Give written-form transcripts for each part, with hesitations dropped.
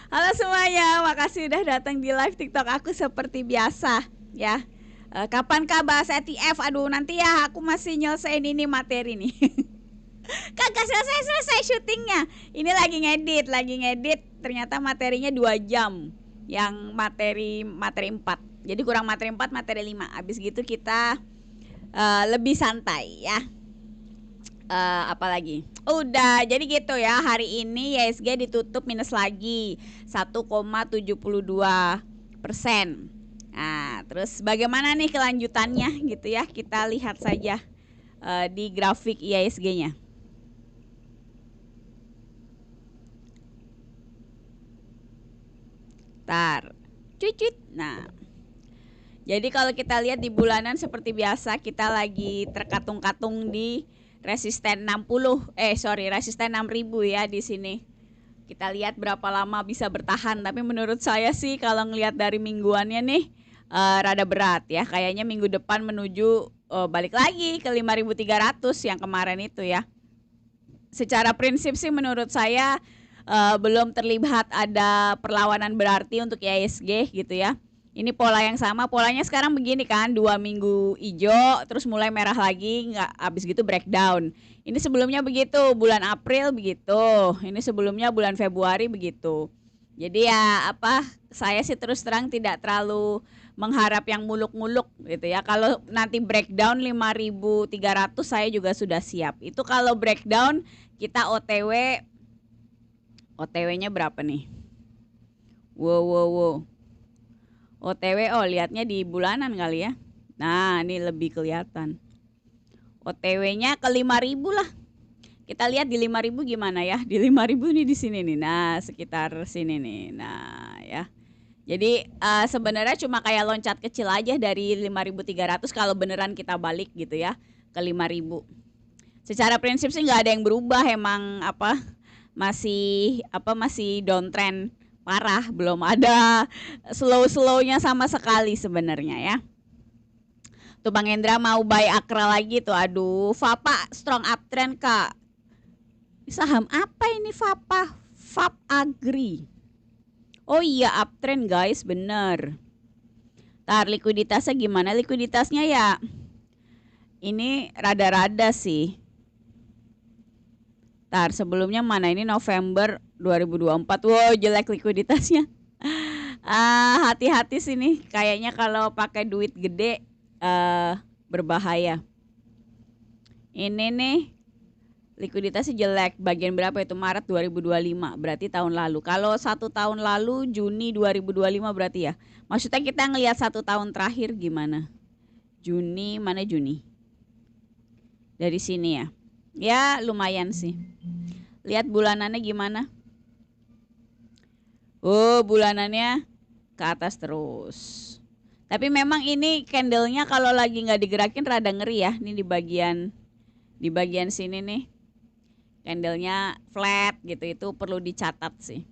Halo semuanya, makasih udah datang di live TikTok aku seperti biasa ya. Kapan bahas ETF? Aduh, nanti ya aku masih nyelesain ini materi nih. Kagak selesai syutingnya. Ini lagi ngedit. Ternyata materinya 2 jam. Yang materi 4. Jadi kurang materi 4, materi 5. Habis gitu kita lebih santai ya. Apalagi udah jadi gitu ya, hari ini IHSG ditutup minus lagi 1,72%. Nah, terus bagaimana nih kelanjutannya gitu ya, kita lihat saja di grafik IHSG-nya. Tar, cuit. Nah, jadi kalau kita lihat di bulanan seperti biasa kita lagi terkatung-katung di resisten 6.000 ya di sini. Kita lihat berapa lama bisa bertahan, tapi menurut saya sih kalau ngelihat dari mingguannya nih rada berat ya. Kayaknya minggu depan menuju balik lagi ke 5.300 yang kemarin itu ya. Secara prinsip sih menurut saya belum terlihat ada perlawanan berarti untuk IHSG gitu ya. Ini pola yang sama, polanya sekarang begini kan, 2 minggu hijau, terus mulai merah lagi, nggak habis gitu breakdown. Ini sebelumnya begitu, bulan April begitu, ini sebelumnya bulan Februari begitu. Jadi ya saya sih terus terang tidak terlalu mengharap yang muluk-muluk gitu ya. Kalau nanti breakdown 5.300 saya juga sudah siap. Itu kalau breakdown kita OTW-nya berapa nih? Wow. OTW, lihatnya di bulanan kali ya. Nah, ini lebih kelihatan. OTW-nya ke 5.000 lah. Kita lihat di 5.000 gimana ya. Di 5.000 nih di sini nih. Nah, sekitar sini nih. Nah, ya. Jadi sebenarnya cuma kayak loncat kecil aja dari 5.300 kalau beneran kita balik gitu ya ke 5.000. Secara prinsip sih nggak ada yang berubah, emang masih downtrend parah, belum ada slow-slownya sama sekali sebenarnya ya. Tuh Bang Hendra mau buy Akra lagi tuh, aduh. Fapa strong uptrend Kak. Saham apa ini Fapa? Fap Agri. Oh iya uptrend guys, bener. Tar likuiditasnya gimana? Likuiditasnya ya ini rada-rada sih. Tar sebelumnya mana, ini November 2024. Wow, jelek likuiditasnya. Hati-hati sini, kayaknya kalau pakai duit gede berbahaya. Ini nih likuiditasnya jelek, bagian berapa itu? Maret 2025, berarti tahun lalu. Kalau 1 tahun lalu Juni 2025 berarti ya. Maksudnya kita ngelihat 1 tahun terakhir gimana? Juni, mana Juni? Dari sini ya. Ya lumayan sih. Lihat bulanannya gimana? Oh, bulanannya ke atas terus. Tapi memang ini candlenya kalau lagi nggak digerakin rada ngeri ya. Ini di bagian sini nih, candlenya flat gitu, itu perlu dicatat sih.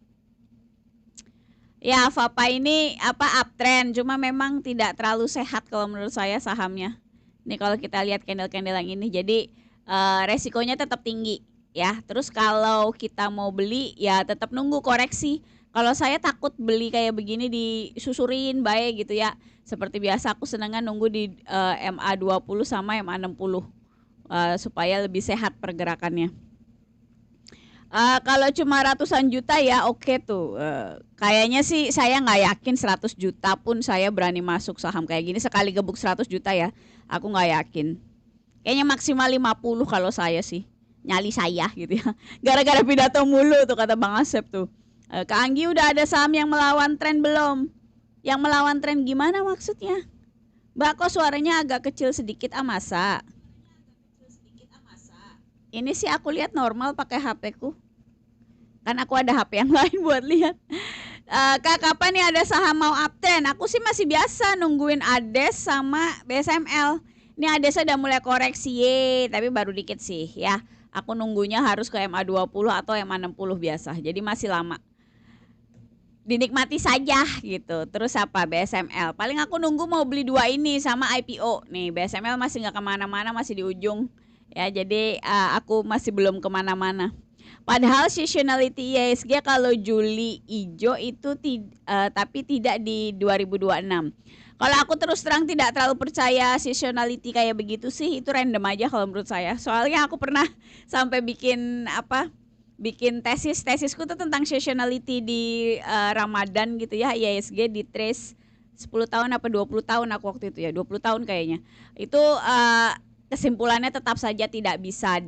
Ya, Fapa ini uptrend, cuma memang tidak terlalu sehat kalau menurut saya sahamnya. Ini kalau kita lihat candle-candle yang ini, jadi resikonya tetap tinggi ya. Terus kalau kita mau beli ya tetap nunggu koreksi. Kalau saya takut beli kayak begini disusurin baik gitu ya. Seperti biasa aku senangnya nunggu di MA20 sama MA60 supaya lebih sehat pergerakannya. Kalau cuma ratusan juta ya oke tuh. Kayaknya sih saya nggak yakin 100 juta pun saya berani masuk saham kayak gini. Sekali gebuk 100 juta ya, aku nggak yakin. Kayaknya maksimal 50 kalau saya sih. Nyali saya gitu ya. Gara-gara pidato mulu tuh kata Bang Asep tuh. Kak Anggi, udah ada saham yang melawan tren belum? Yang melawan tren gimana maksudnya? Mbak, kok suaranya agak kecil sedikit, masa? Ini sih aku lihat normal pakai HP ku. Kan aku ada HP yang lain buat lihat. Kak, kapan nih ada saham mau uptrend? Aku sih masih biasa nungguin ADES sama BSML. Ini ADES udah mulai koreksi tapi baru dikit sih ya. Aku nunggunya harus ke MA20 atau MA60 biasa. Jadi masih lama. Dinikmati saja gitu. Terus BSML. Paling aku nunggu mau beli 2 ini sama IPO. Nih BSML masih nggak kemana-mana, masih di ujung. Ya, jadi aku masih belum kemana-mana. Padahal seasonality IHSG kalau Juli hijau itu tapi tidak di 2026. Kalau aku terus terang tidak terlalu percaya seasonality kayak begitu sih, itu random aja kalau menurut saya. Soalnya aku pernah sampai bikin tesisku tuh tentang seasonality di Ramadan gitu ya, IHSG di trace 10 tahun apa 20 tahun aku waktu itu ya, 20 tahun kayaknya. Itu kesimpulannya tetap saja tidak bisa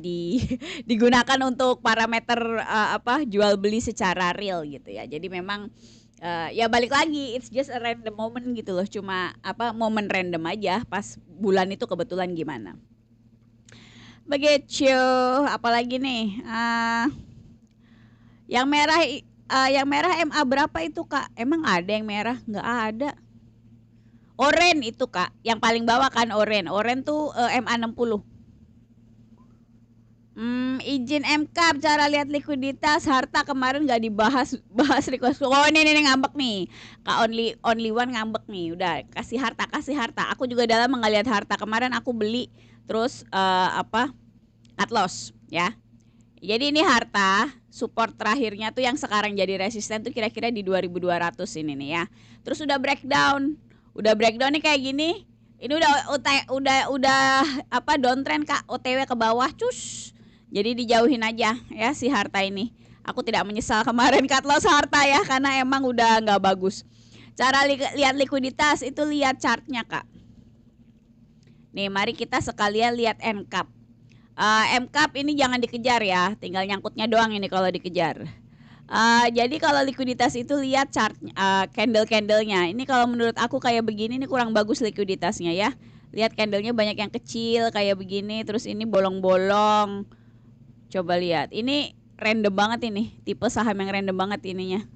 digunakan untuk parameter jual beli secara real gitu ya. Jadi memang ya balik lagi, it's just a random moment gitu loh, cuma momen random aja pas bulan itu kebetulan gimana. Begitu, apalagi nih? Yang merah MA berapa itu Kak? Emang ada yang merah? Nggak ada. Oren itu Kak, yang paling bawah kan Oren. Oren tuh MA 60. Izin MK, cara lihat likuiditas harta kemarin nggak dibahas request. Oh ini ngambek nih, Kak only one ngambek nih. Udah kasih harta. Aku juga dalam ngeliat harta kemarin aku beli terus cut loss ya. Jadi ini harta support terakhirnya tuh yang sekarang jadi resisten tuh kira-kira di 2200 ini nih ya. Terus udah breakdown nih kayak gini. Ini udah downtrend Kak, OTW ke bawah cus. Jadi dijauhin aja ya si harta ini. Aku tidak menyesal kemarin cut loss harta ya, karena emang udah nggak bagus. Cara lihat likuiditas itu lihat chartnya Kak. Nih mari kita sekalian lihat NCAP. MCAP ini jangan dikejar ya, tinggal nyangkutnya doang ini kalau dikejar. Jadi kalau likuiditas itu lihat chart candle-candlenya. Ini kalau menurut aku kayak begini ini kurang bagus likuiditasnya ya. Lihat candlenya banyak yang kecil kayak begini, terus ini bolong-bolong. Coba lihat, ini random banget ini, tipe saham yang random banget ininya,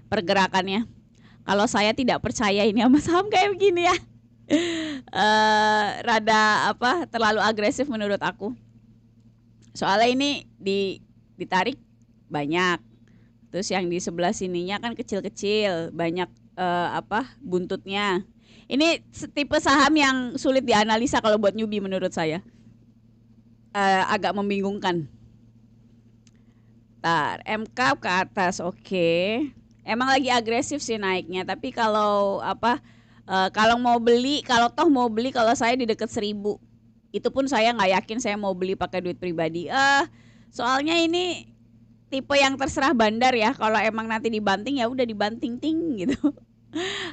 pergerakannya. Kalau saya tidak percaya ini sama saham kayak begini ya. Rada terlalu agresif menurut aku. Soalnya ini ditarik banyak. Terus yang di sebelah sininya kan kecil-kecil, banyak buntutnya. Ini tipe saham yang sulit dianalisa kalau buat newbie menurut saya. Agak membingungkan. MK ke atas, oke. Emang lagi agresif sih naiknya, tapi kalau kalau mau beli, kalau saya di dekat 1000, itu pun saya nggak yakin saya mau beli pakai duit pribadi. Soalnya ini tipe yang terserah bandar ya. Kalau emang nanti dibanting ya udah dibanting ting gitu.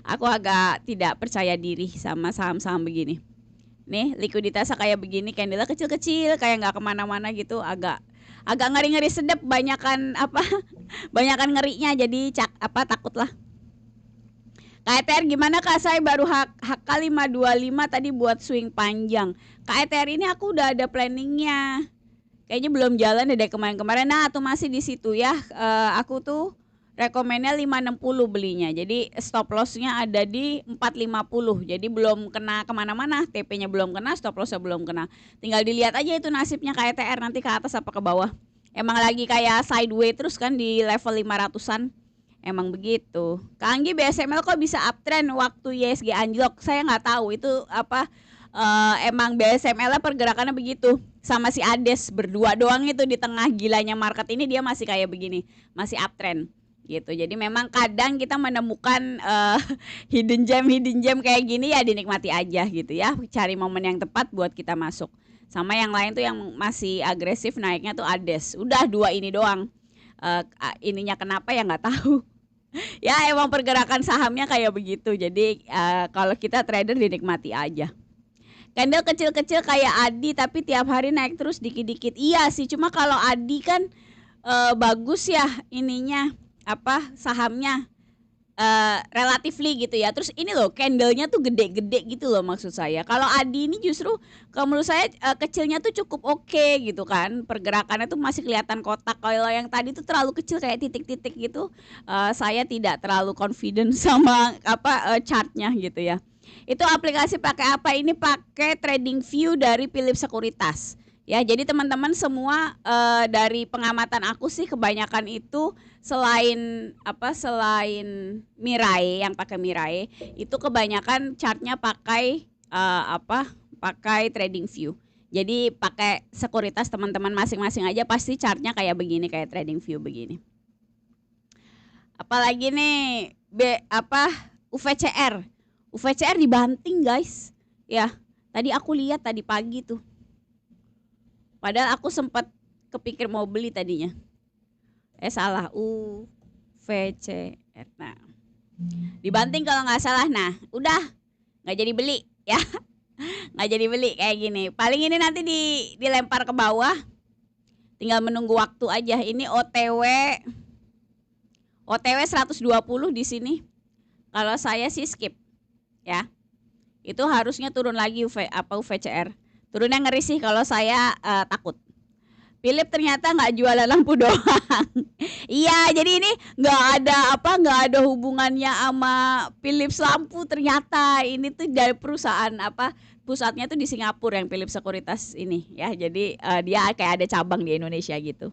Aku agak tidak percaya diri sama saham-saham begini. Nih likuiditasnya kayak begini, candle kecil-kecil kayak nggak kemana-mana gitu, agak ngeri-ngeri sedep, banyakan ngerinya, jadi takut lah. KETR gimana Kak? Saya baru HK 525 tadi buat swing panjang. KETR ini aku udah ada planningnya. Kayaknya belum jalan deh kemarin-kemarin. Nah, tuh masih di situ ya. Aku tuh rekomennya 560 belinya. Jadi stop lossnya ada di 450. Jadi belum kena kemana-mana. TP-nya belum kena, stop lossnya belum kena. Tinggal dilihat aja itu nasibnya KETR nanti ke atas apa ke bawah. Emang lagi kayak sideways terus kan di level 500-an. Emang begitu. Kak Anggi, BSML kok bisa uptrend waktu IHSG anjlok? Saya nggak tahu itu emang BSML pergerakannya begitu. Sama si Ades berdua doang itu di tengah gilanya market ini, dia masih kayak begini, masih uptrend gitu. Jadi memang kadang kita menemukan hidden gem kayak gini ya, dinikmati aja gitu ya. Cari momen yang tepat buat kita masuk. Sama yang lain tuh yang masih agresif naiknya tuh Ades. Udah dua ini doang. Ininya kenapa ya nggak tahu. Ya emang pergerakan sahamnya kayak begitu. Jadi kalau kita trader dinikmati aja. Candle kecil-kecil kayak Adi tapi tiap hari naik terus dikit-dikit. Iya sih, cuma kalau Adi kan bagus ya ininya sahamnya relatively gitu ya. Terus ini loh candlenya tuh gede-gede gitu loh maksud saya. Kalau Adi ini justru kalau menurut saya kecilnya tuh cukup oke gitu kan. Pergerakannya tuh masih kelihatan kotak. Kalau yang tadi tuh terlalu kecil kayak titik-titik gitu. Saya tidak terlalu confident sama chartnya gitu ya. Itu aplikasi pakai apa? Ini pakai TradingView dari Philips Sekuritas. Ya, jadi teman-teman semua dari pengamatan aku sih kebanyakan itu selain Mirai, yang pakai Mirai itu kebanyakan chartnya pakai pakai TradingView. Jadi pakai sekuritas teman-teman masing-masing aja pasti chartnya kayak begini, kayak TradingView begini. Apalagi nih UVCR. UVCR dibanting guys. Ya, tadi aku lihat tadi pagi tuh. Padahal aku sempat kepikir mau beli tadinya. Salah, UVCR. Nah, dibanting kalau nggak salah. Nah, udah nggak jadi beli ya. Nggak jadi beli kayak gini. Paling ini nanti dilempar ke bawah. Tinggal menunggu waktu aja. Ini OTW 120 di sini. Kalau saya sih skip ya. Itu harusnya turun lagi UVCR. Turunnya ngeri sih kalau saya takut. Philip ternyata nggak jualan lampu doang. Iya, jadi ini nggak ada hubungannya sama Philips lampu ternyata. Ini tuh dari perusahaan pusatnya tuh di Singapura yang Philips Sekuritas ini ya. Jadi dia kayak ada cabang di Indonesia gitu.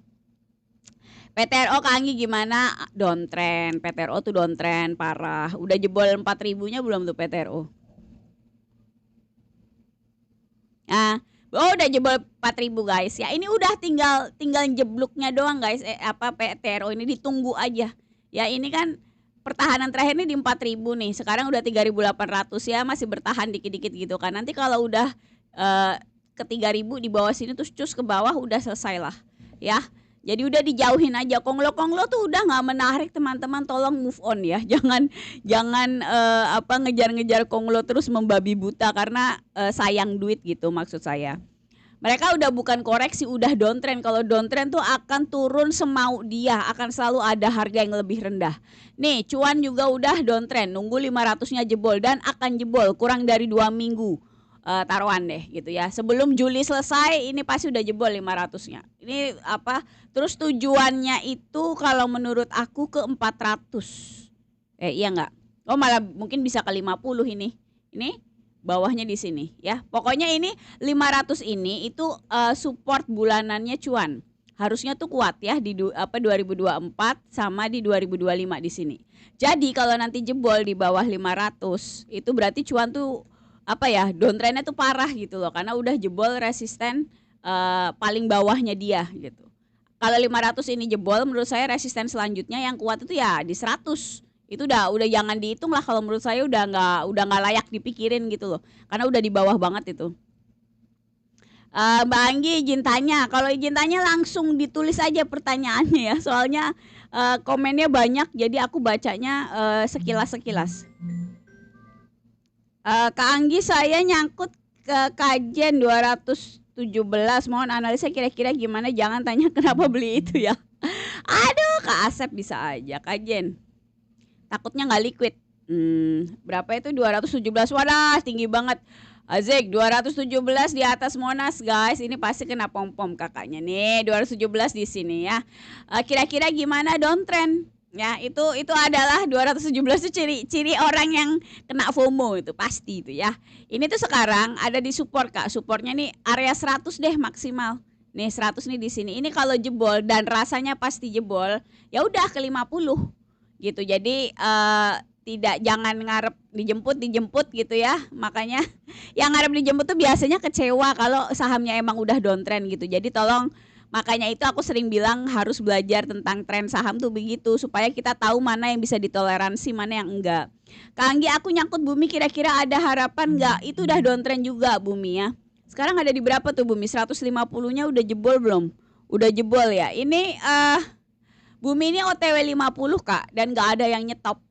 PTRO Kak Anggi gimana? Downtrend. PTRO tuh downtrend parah. Udah jebol 4.000-nya belum tuh PTRO? Nah, udah jebol 4.000 guys ya. Ini udah tinggal jebluknya doang guys. PTRO ini ditunggu aja. Ya ini kan pertahanan terakhir ini di 4.000 nih. Sekarang udah 3.800 ya, masih bertahan dikit-dikit gitu kan. Nanti kalau udah ke 3.000 di bawah sini terus cus ke bawah udah selesai lah ya. Jadi udah dijauhin aja. Konglo tuh udah nggak menarik teman-teman, tolong move on ya. Jangan ngejar-ngejar konglo terus membabi buta karena sayang duit gitu maksud saya. Mereka udah bukan koreksi, udah downtrend. Kalau downtrend tuh akan turun semau dia, akan selalu ada harga yang lebih rendah. Nih, cuan juga udah downtrend, nunggu 500-nya jebol dan akan jebol kurang dari 2 minggu. Taruhan deh gitu ya. Sebelum Juli selesai ini pasti udah jebol 500-nya. Ini terus tujuannya itu kalau menurut aku ke 400. Iya enggak? Oh malah mungkin bisa ke 50 ini. Ini bawahnya di sini ya. Pokoknya ini 500 ini itu support bulanannya cuan. Harusnya tuh kuat ya di 2024 sama di 2025 di sini. Jadi kalau nanti jebol di bawah 500 itu berarti cuan tuh downtrendnya tuh parah gitu loh, karena udah jebol resisten paling bawahnya dia gitu. Kalau 500 ini jebol, menurut saya resisten selanjutnya yang kuat itu ya di 100. Itu udah jangan dihitung lah, kalau menurut saya udah nggak layak dipikirin gitu loh, karena udah di bawah banget itu. Mbak Anggi izin tanya, kalau izin tanya langsung ditulis aja pertanyaannya ya, soalnya komennya banyak jadi aku bacanya sekilas-sekilas. Kak Anggi, saya nyangkut ke kajen 217, mohon analisa kira-kira gimana, jangan tanya kenapa beli itu ya. Aduh, Kak Asep bisa aja kajen. Takutnya nggak liquid. Berapa itu 217, wadah tinggi banget. Azik 217 di atas Monas guys, ini pasti kena pom-pom kakaknya nih. 217 di sini ya. Kira-kira gimana downtrend? Ya, itu adalah 217 itu ciri orang yang kena FOMO itu pasti itu ya. Ini tuh sekarang ada di support Kak. Supportnya nih area 100 deh maksimal. Nih 100 nih di sini. Ini kalau jebol dan rasanya pasti jebol, ya udah ke 50 gitu. Jadi jangan ngarep dijemput gitu ya. Makanya yang ngarep dijemput tuh biasanya kecewa kalau sahamnya emang udah downtrend gitu. Jadi tolong, makanya itu aku sering bilang harus belajar tentang tren saham tuh begitu, supaya kita tahu mana yang bisa ditoleransi, mana yang enggak. Kak Anggi, aku nyangkut Bumi, kira-kira ada harapan enggak? Itu udah downtrend juga Bumi ya. Sekarang ada di berapa tuh Bumi? 150-nya udah jebol belum? Udah jebol ya. Ini Bumi ini OTW 50 Kak, dan enggak ada yang nyetop.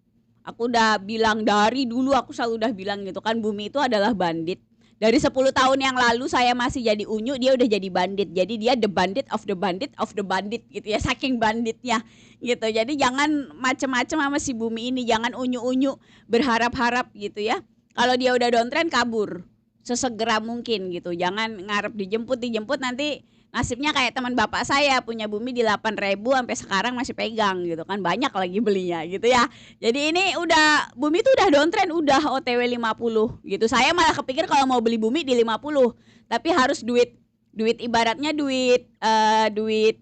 Aku udah bilang dari dulu, aku selalu udah bilang gitu kan, Bumi itu adalah bandit. Dari 10 tahun yang lalu saya masih jadi unyu, dia udah jadi bandit. Jadi dia the bandit of the bandit of the bandit gitu ya, saking banditnya gitu. Jadi jangan macem-macem sama si Bumi ini, jangan unyu-unyu berharap-harap gitu ya. Kalau dia udah downtrend kabur sesegera mungkin gitu. Jangan ngarep dijemput nanti nasibnya kayak teman bapak saya, punya Bumi di 8.000 sampai sekarang masih pegang gitu kan, banyak lagi belinya gitu ya. Jadi ini udah Bumi tuh udah downtrend, udah OTW 50 gitu. Saya malah kepikir kalau mau beli Bumi di 50, tapi harus duit ibaratnya duit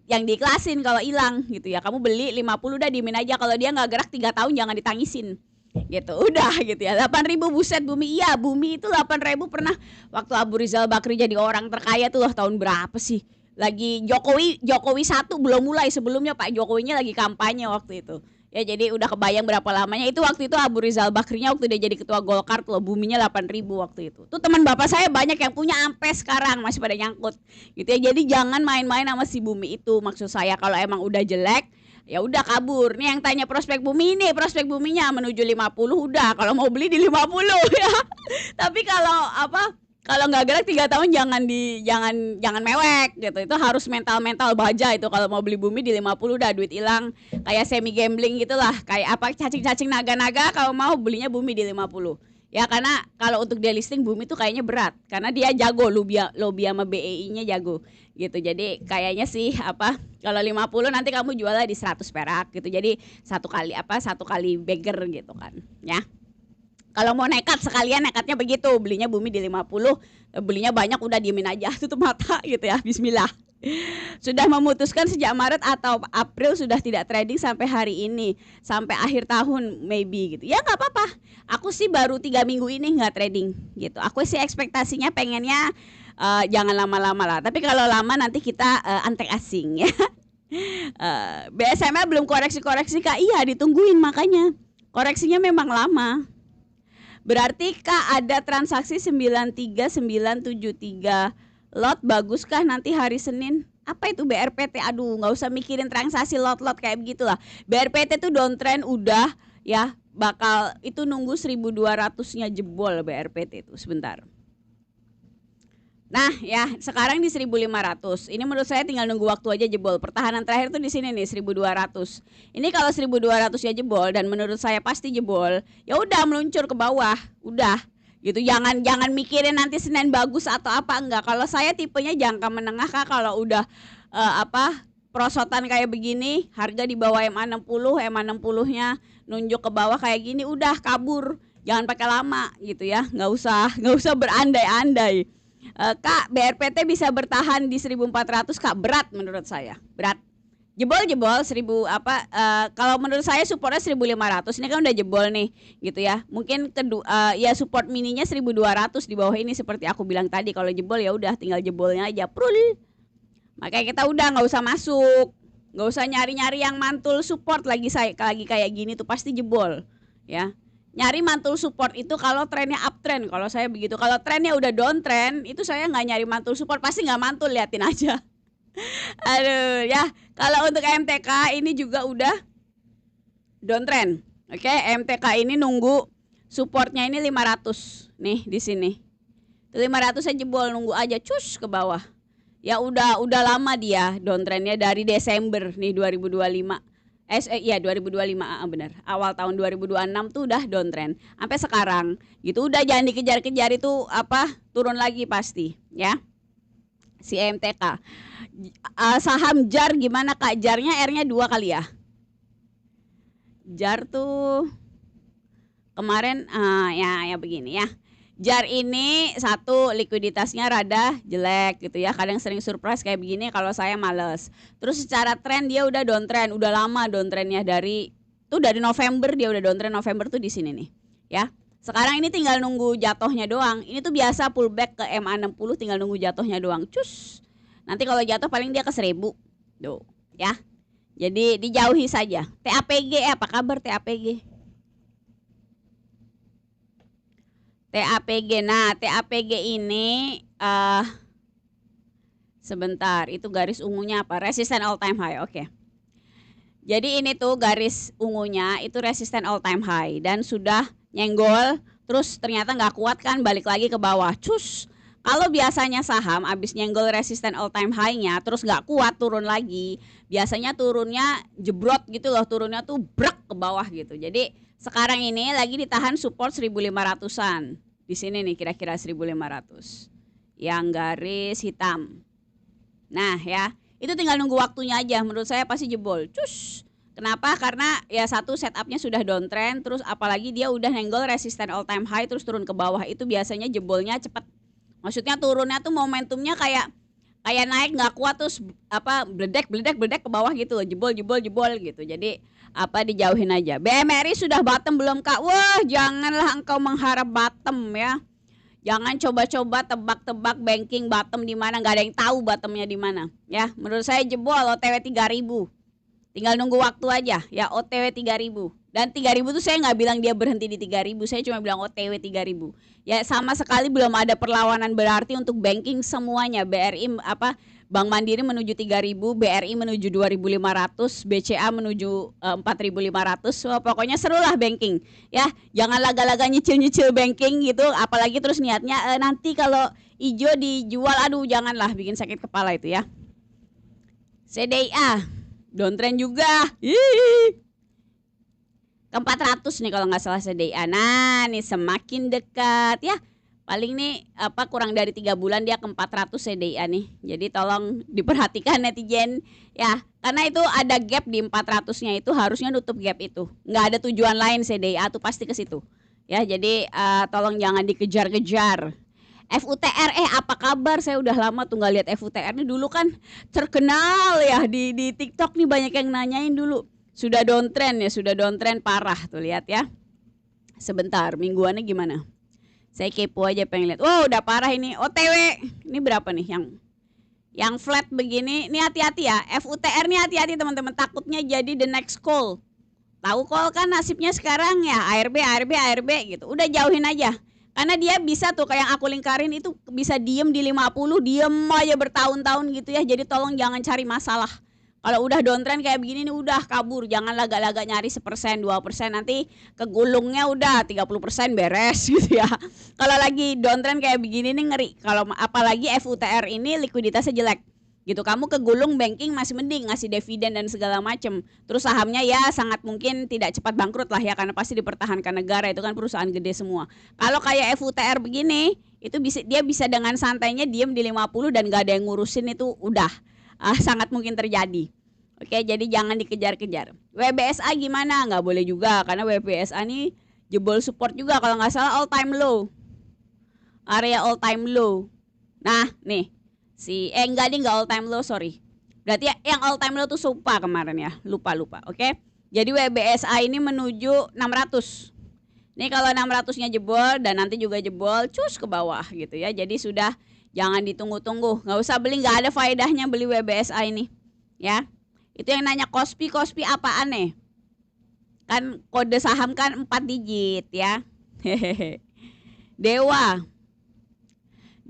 yang diiklasin kalau hilang gitu ya. Kamu beli 50 udah diemin aja, kalau dia nggak gerak 3 tahun jangan ditangisin gitu. Udah gitu ya. 8.000 buset bumi. Iya, bumi itu 8.000 pernah waktu Abu Rizal Bakri jadi orang terkaya tuh loh, tahun berapa sih? Lagi Jokowi satu belum mulai, sebelumnya Pak Jokowinya lagi kampanye waktu itu. Ya jadi udah kebayang berapa lamanya. Itu waktu itu Abu Rizal Bakrinya waktu dia jadi ketua Golkar tuh loh, buminya 8.000 waktu itu. Tuh teman bapak saya banyak yang punya sampai sekarang masih pada nyangkut. Gitu ya. Jadi jangan main-main sama si bumi itu. Maksud saya kalau emang udah jelek ya udah kabur. Nih yang tanya prospek bumi, ini prospek buminya menuju 50 udah, kalau mau beli di 50 ya. Tapi kalau apa, kalau nggak gerak 3 tahun jangan mewek gitu. Itu harus mental baja itu, kalau mau beli bumi di 50 udah duit hilang. Kayak semi gambling gitulah, kayak apa, cacing-cacing naga-naga, kalau mau belinya bumi di 50. Ya karena kalau untuk dia listing bumi tuh kayaknya berat, karena dia jago lobby sama BEI-nya jago gitu. Jadi kayaknya sih apa, kalau 50 nanti kamu jualnya di 100 perak gitu. Jadi satu kali beggar gitu kan ya. Kalau mau nekat sekalian nekatnya begitu, belinya bumi di 50, belinya banyak udah diemin aja, tutup mata gitu ya, bismillah. Sudah memutuskan sejak Maret atau April sudah tidak trading sampai hari ini, sampai akhir tahun maybe gitu. Ya nggak apa-apa. Aku sih baru 3 minggu ini nggak trading gitu. Aku sih ekspektasinya pengennya jangan lama-lama lah. Tapi kalau lama nanti kita antek asing ya. BSML belum koreksi Kak. Iya ditungguin makanya. Koreksinya memang lama. Berarti Kak ada transaksi 93973 lot, baguskah nanti hari Senin? Apa itu BRPT? Aduh, nggak usah mikirin transaksi lot-lot kayak begitulah. BRPT tuh downtrend udah ya, bakal itu nunggu 1200-nya jebol BRPT itu sebentar. Nah ya sekarang di 1500. Ini menurut saya tinggal nunggu waktu aja jebol. Pertahanan terakhir tuh di sini nih 1200. Ini kalau 1200 ya jebol, dan menurut saya pasti jebol, ya udah meluncur ke bawah, udah gitu. Jangan mikirin nanti Senin bagus atau apa, enggak. Kalau saya tipenya jangka menengah Kak, kalau udah prosotan kayak begini, harga di bawah MA60, MA60-nya nunjuk ke bawah kayak gini, udah kabur. Jangan pakai lama gitu ya. Nggak usah berandai-andai. Kak, BRPT bisa bertahan di 1400 Kak, berat menurut saya. Berat. Jebol 1000 kalau menurut saya supportnya 1500. Ini kan udah jebol nih gitu ya. Mungkin ya support mininya 1200 di bawah ini seperti aku bilang tadi. Kalau jebol ya udah tinggal jebolnya aja. Prul. Makanya kita udah nggak usah masuk. Nggak usah nyari-nyari yang mantul support lagi kayak gini tuh pasti jebol ya. Nyari mantul support itu kalau trennya uptrend, kalau saya begitu. Kalau trennya udah downtrend, itu saya nggak nyari mantul support, pasti nggak mantul, liatin aja. Aduh ya, kalau untuk MTK ini juga udah downtrend. Oke, MTK ini nunggu supportnya ini 500 nih di sini. 500 saya jebol, nunggu aja cus ke bawah. Ya udah lama dia downtrendnya dari Desember nih 2025. Iya 2025 benar. Awal tahun 2026 tuh udah downtrend sampai sekarang. Gitu udah, jangan dikejar-kejar, itu turun lagi pasti ya. Si MTK. Saham JAR gimana Kak? JAR-nya R-nya 2 kali ya. JAR tuh kemarin ya begini ya. JAR ini satu, likuiditasnya rada jelek gitu ya. Kadang sering surprise kayak begini kalau saya males. Terus secara tren dia udah downtrend, udah lama downtrendnya dari November, dia udah downtrend November tuh di sini nih. Ya. Sekarang ini tinggal nunggu jatuhnya doang. Ini tuh biasa pullback ke MA60, tinggal nunggu jatuhnya doang. Cus. Nanti kalau jatuh paling dia ke 1000. Tuh, ya. Jadi dijauhi saja. TAPG apa kabar TAPG? TAPG. Nah, TAPG ini sebentar, itu garis ungunya apa? Resisten all time high. Oke. Jadi ini tuh garis ungunya itu resisten all time high dan sudah nyenggol, terus ternyata nggak kuat kan, balik lagi ke bawah. Cus. Kalau biasanya saham abis nyenggol resisten all time high-nya terus nggak kuat turun lagi, biasanya turunnya jebrot gitu loh, turunnya tuh brek ke bawah gitu. Jadi sekarang ini lagi ditahan support 1500-an. Di sini nih kira-kira 1500. Yang garis hitam. Nah, ya, itu tinggal nunggu waktunya aja. Menurut saya pasti jebol. Cus. Kenapa? Karena ya satu, setupnya sudah downtrend, terus apalagi dia udah nenggol resisten all time high terus turun ke bawah, itu biasanya jebolnya cepat. Maksudnya turunnya tuh momentumnya kayak naik nggak kuat terus bledek ke bawah gitu loh, jebol gitu. Jadi dijauhin aja. BMRI sudah bottom belum Kak? Wah, janganlah engkau mengharap bottom ya. Jangan coba-coba tebak-tebak banking bottom di mana, nggak ada yang tahu bottomnya di mana. Ya, menurut saya jebol OTW 3000. Tinggal nunggu waktu aja ya, OTW 3000. Dan 3000 tuh saya nggak bilang dia berhenti di 3000, saya cuma bilang OTW 3000. Ya sama sekali belum ada perlawanan berarti untuk banking semuanya. Bank Mandiri menuju 3000, BRI menuju 2500, BCA menuju 4500. Wah, pokoknya seru lah banking. Ya, jangan laga-laga nyicil-nyicil banking gitu, apalagi terus niatnya nanti kalau hijau dijual, aduh janganlah, bikin sakit kepala itu ya. CDIA downtrend juga. Ke 400 nih kalau nggak salah CDIA. Nah, nih semakin dekat ya. Paling nih kurang dari 3 bulan dia ke 400 CDIA nih. Jadi tolong diperhatikan netizen ya. Karena itu ada gap di 400-nya, itu harusnya nutup gap itu. Nggak ada tujuan lain CDIA tuh pasti ke situ. Ya, jadi tolong jangan dikejar-kejar. FUTR apa kabar? Saya udah lama tuh nggak lihat FUTR nih, dulu kan terkenal ya di TikTok nih, banyak yang nanyain dulu. Sudah downtrend ya, sudah downtrend parah tuh, lihat ya. Sebentar, mingguannya gimana? Saya kepo aja pengen lihat. Wow, udah parah ini. OTW. Ini berapa nih yang flat begini? Ini hati-hati ya. FUTR nih hati-hati teman-teman, takutnya jadi the next call. Tahu call kan nasibnya sekarang ya, ARB gitu. Udah jauhin aja. Karena dia bisa tuh kayak aku lingkarin itu bisa diem di 50, diem aja bertahun-tahun gitu ya. Jadi tolong jangan cari masalah. Kalau udah downtrend kayak begini nih udah kabur, jangan laga-laga nyari 1%, 2%, nanti kegulungnya udah 30% beres gitu ya. Kalau lagi downtrend kayak begini nih ngeri. Kalau apalagi FUTR ini likuiditasnya jelek. Gitu, kamu kegulung banking masih mending ngasih dividen dan segala macem. Terus sahamnya ya sangat mungkin tidak cepat bangkrut lah ya, karena pasti dipertahankan negara, itu kan perusahaan gede semua. Kalau kayak FUTR begini, itu dia bisa dengan santainya diem di 50 dan gak ada yang ngurusin, itu udah sangat mungkin terjadi. Oke, jadi jangan dikejar-kejar. WBSA gimana? Nggak boleh juga, karena WBSA nih jebol support juga kalau nggak salah all time low. Area all time low. Nah, nih. Enggak all time low, sorry. Berarti yang all time low tuh Supa kemarin ya. Lupa. Oke. Jadi WBSA ini menuju 600. Nih kalau 600-nya jebol dan nanti juga jebol, cus ke bawah gitu ya. Jadi sudah jangan ditunggu-tunggu. Nggak usah beli, nggak ada faedahnya beli WBSA ini. Ya. Itu yang nanya Kospi apaan nih? Kan kode saham kan 4 digit ya.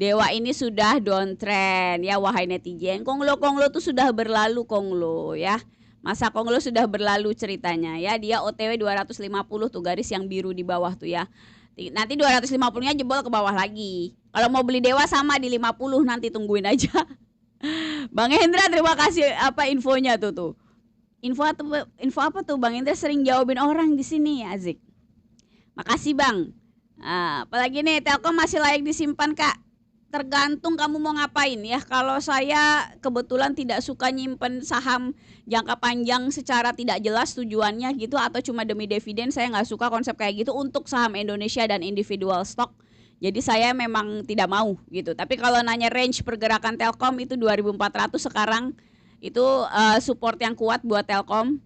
Dewa ini sudah downtrend ya, wahai netizen. Konglo tuh sudah berlalu Konglo ya. Masa Konglo sudah berlalu ceritanya ya. Dia OTW 250 tuh, garis yang biru di bawah tuh ya. Nanti 250-nya jebol ke bawah lagi. Kalau mau beli Dewa sama di 50, nanti tungguin aja. Bang Hendra, terima kasih infonya tuh. Info apa tuh Bang Hendra, sering jawabin orang di sini ya, Azik. Makasih Bang. Apalagi nih, Telkom masih layak disimpan Kak? Tergantung kamu mau ngapain ya. Kalau saya kebetulan tidak suka nyimpen saham jangka panjang secara tidak jelas tujuannya gitu, atau cuma demi dividen. Saya nggak suka konsep kayak gitu untuk saham Indonesia dan individual stock. Jadi saya memang tidak mau gitu. Tapi kalau nanya range pergerakan Telkom itu 2400 sekarang, itu support yang kuat buat Telkom,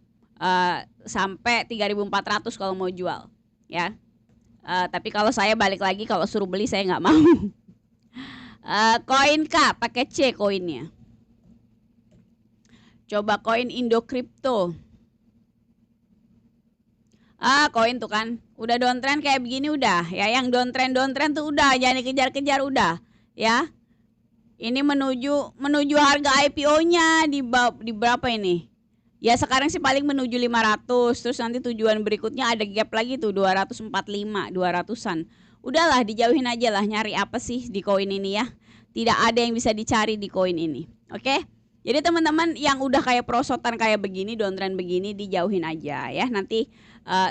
sampai 3400 kalau mau jual ya. Tapi kalau saya balik lagi, kalau suruh beli saya nggak mau. Koin Kak, pakai C koinnya. Coba koin Indo Crypto. Koin tuh kan udah downtrend kayak begini udah ya. Yang downtrend tuh udah, jangan dikejar-kejar udah ya. Ini menuju harga IPO-nya di berapa ini? Ya sekarang sih paling menuju 500. Terus nanti tujuan berikutnya ada gap lagi tuh 245, 200-an. Udahlah, dijauhin aja lah. Nyari apa sih di koin ini ya? Tidak ada yang bisa dicari di koin ini. Oke? Jadi teman-teman yang udah kayak prosotan kayak begini, downtrend begini, dijauhin aja ya. Nanti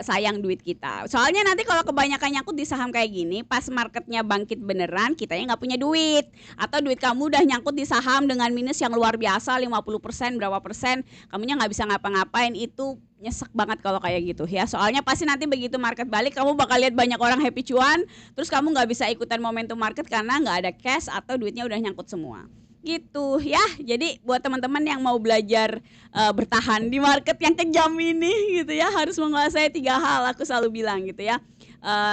sayang duit kita. Soalnya nanti kalau kebanyakan nyangkut di saham kayak gini, pas marketnya bangkit beneran, kitanya nggak punya duit. Atau duit kamu udah nyangkut di saham dengan minus yang luar biasa, 50%, berapa persen, kamunya nggak bisa ngapa-ngapain. Itu nyesek banget kalau kayak gitu ya. Soalnya pasti nanti begitu market balik, kamu bakal lihat banyak orang happy cuan, terus kamu nggak bisa ikutan momentum market karena nggak ada cash atau duitnya udah nyangkut semua. Gitu ya. Jadi buat teman-teman yang mau belajar bertahan di market yang kejam ini gitu ya, harus menguasai 3 hal aku selalu bilang gitu ya.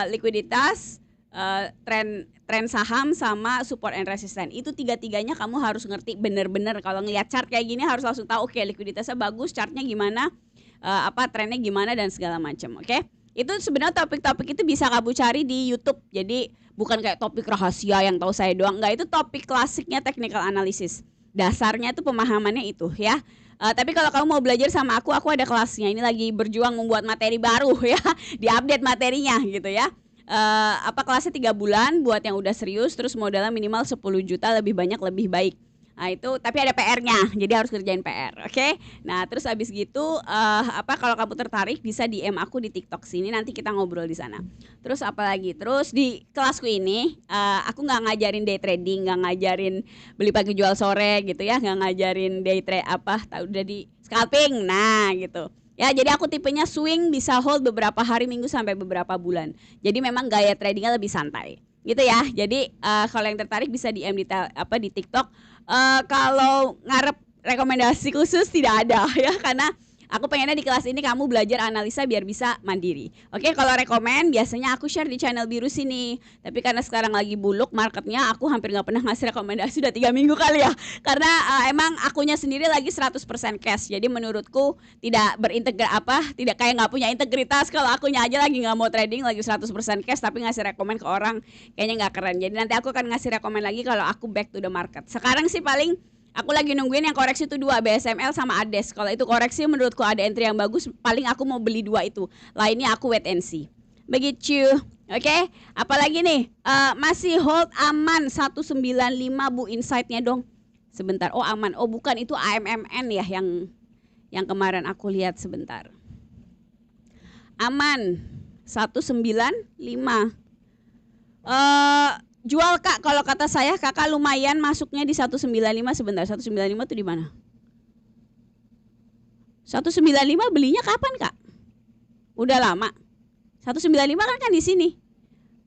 Likuiditas, tren saham sama support and resistance. Itu tiga-tiganya kamu harus ngerti bener-bener. Kalau ngeliat chart kayak gini harus langsung tahu oke, likuiditasnya bagus, chartnya gimana, trennya gimana dan segala macam. Oke. Itu sebenarnya topik-topik itu bisa kamu cari di YouTube. Jadi bukan kayak topik rahasia yang tahu saya doang. Enggak, itu topik klasiknya technical analysis. Dasarnya itu pemahamannya itu ya. Tapi kalau kamu mau belajar sama aku ada kelasnya. Ini lagi berjuang membuat materi baru ya, diupdate materinya gitu ya. Kelasnya 3 bulan buat yang udah serius, terus modalnya minimal 10 juta, lebih banyak lebih baik. Nah itu tapi ada PR-nya, jadi harus kerjain PR, oke? Nah terus abis gitu kalau kamu tertarik bisa DM aku di TikTok sini, nanti kita ngobrol di sana. Terus apa lagi? Terus di kelasku ini aku nggak ngajarin day trading, nggak ngajarin beli pagi jual sore gitu ya, nggak ngajarin day trade udah di scalping, nah gitu. Ya jadi aku tipenya swing, bisa hold beberapa hari, minggu sampai beberapa bulan. Jadi memang gaya tradingnya lebih santai, gitu ya. Jadi kalau yang tertarik bisa DM di TikTok. Kalau ngarep rekomendasi khusus tidak ada ya, karena aku pengennya di kelas ini kamu belajar analisa biar bisa mandiri. Oke, kalau rekomen biasanya aku share di channel biru sini. Tapi karena sekarang lagi buluk marketnya, aku hampir nggak pernah ngasih rekomendasi, udah 3 minggu kali ya. Karena emang akunya sendiri lagi 100% cash. Jadi menurutku tidak tidak kayak nggak punya integritas kalau akunya aja lagi nggak mau trading, lagi 100% cash tapi ngasih rekomen ke orang, kayaknya nggak keren. Jadi nanti aku akan ngasih rekomen lagi kalau aku back to the market. Sekarang sih paling aku lagi nungguin yang koreksi itu 2, BSML sama ADES. Kalau itu koreksi menurutku ada entry yang bagus, paling aku mau beli 2 itu. Lainnya aku wait and see. Begitu. Oke, apalagi nih? Masih hold aman 195 Bu, insight-nya dong. Sebentar. Oh, aman. Oh, bukan, itu AMMN ya yang kemarin aku lihat sebentar. Aman 195. Jual Kak, kalau kata saya Kakak lumayan masuknya di 195. Sebentar, 195 itu di mana? 195 belinya kapan Kak? Udah lama. 195 kan di sini.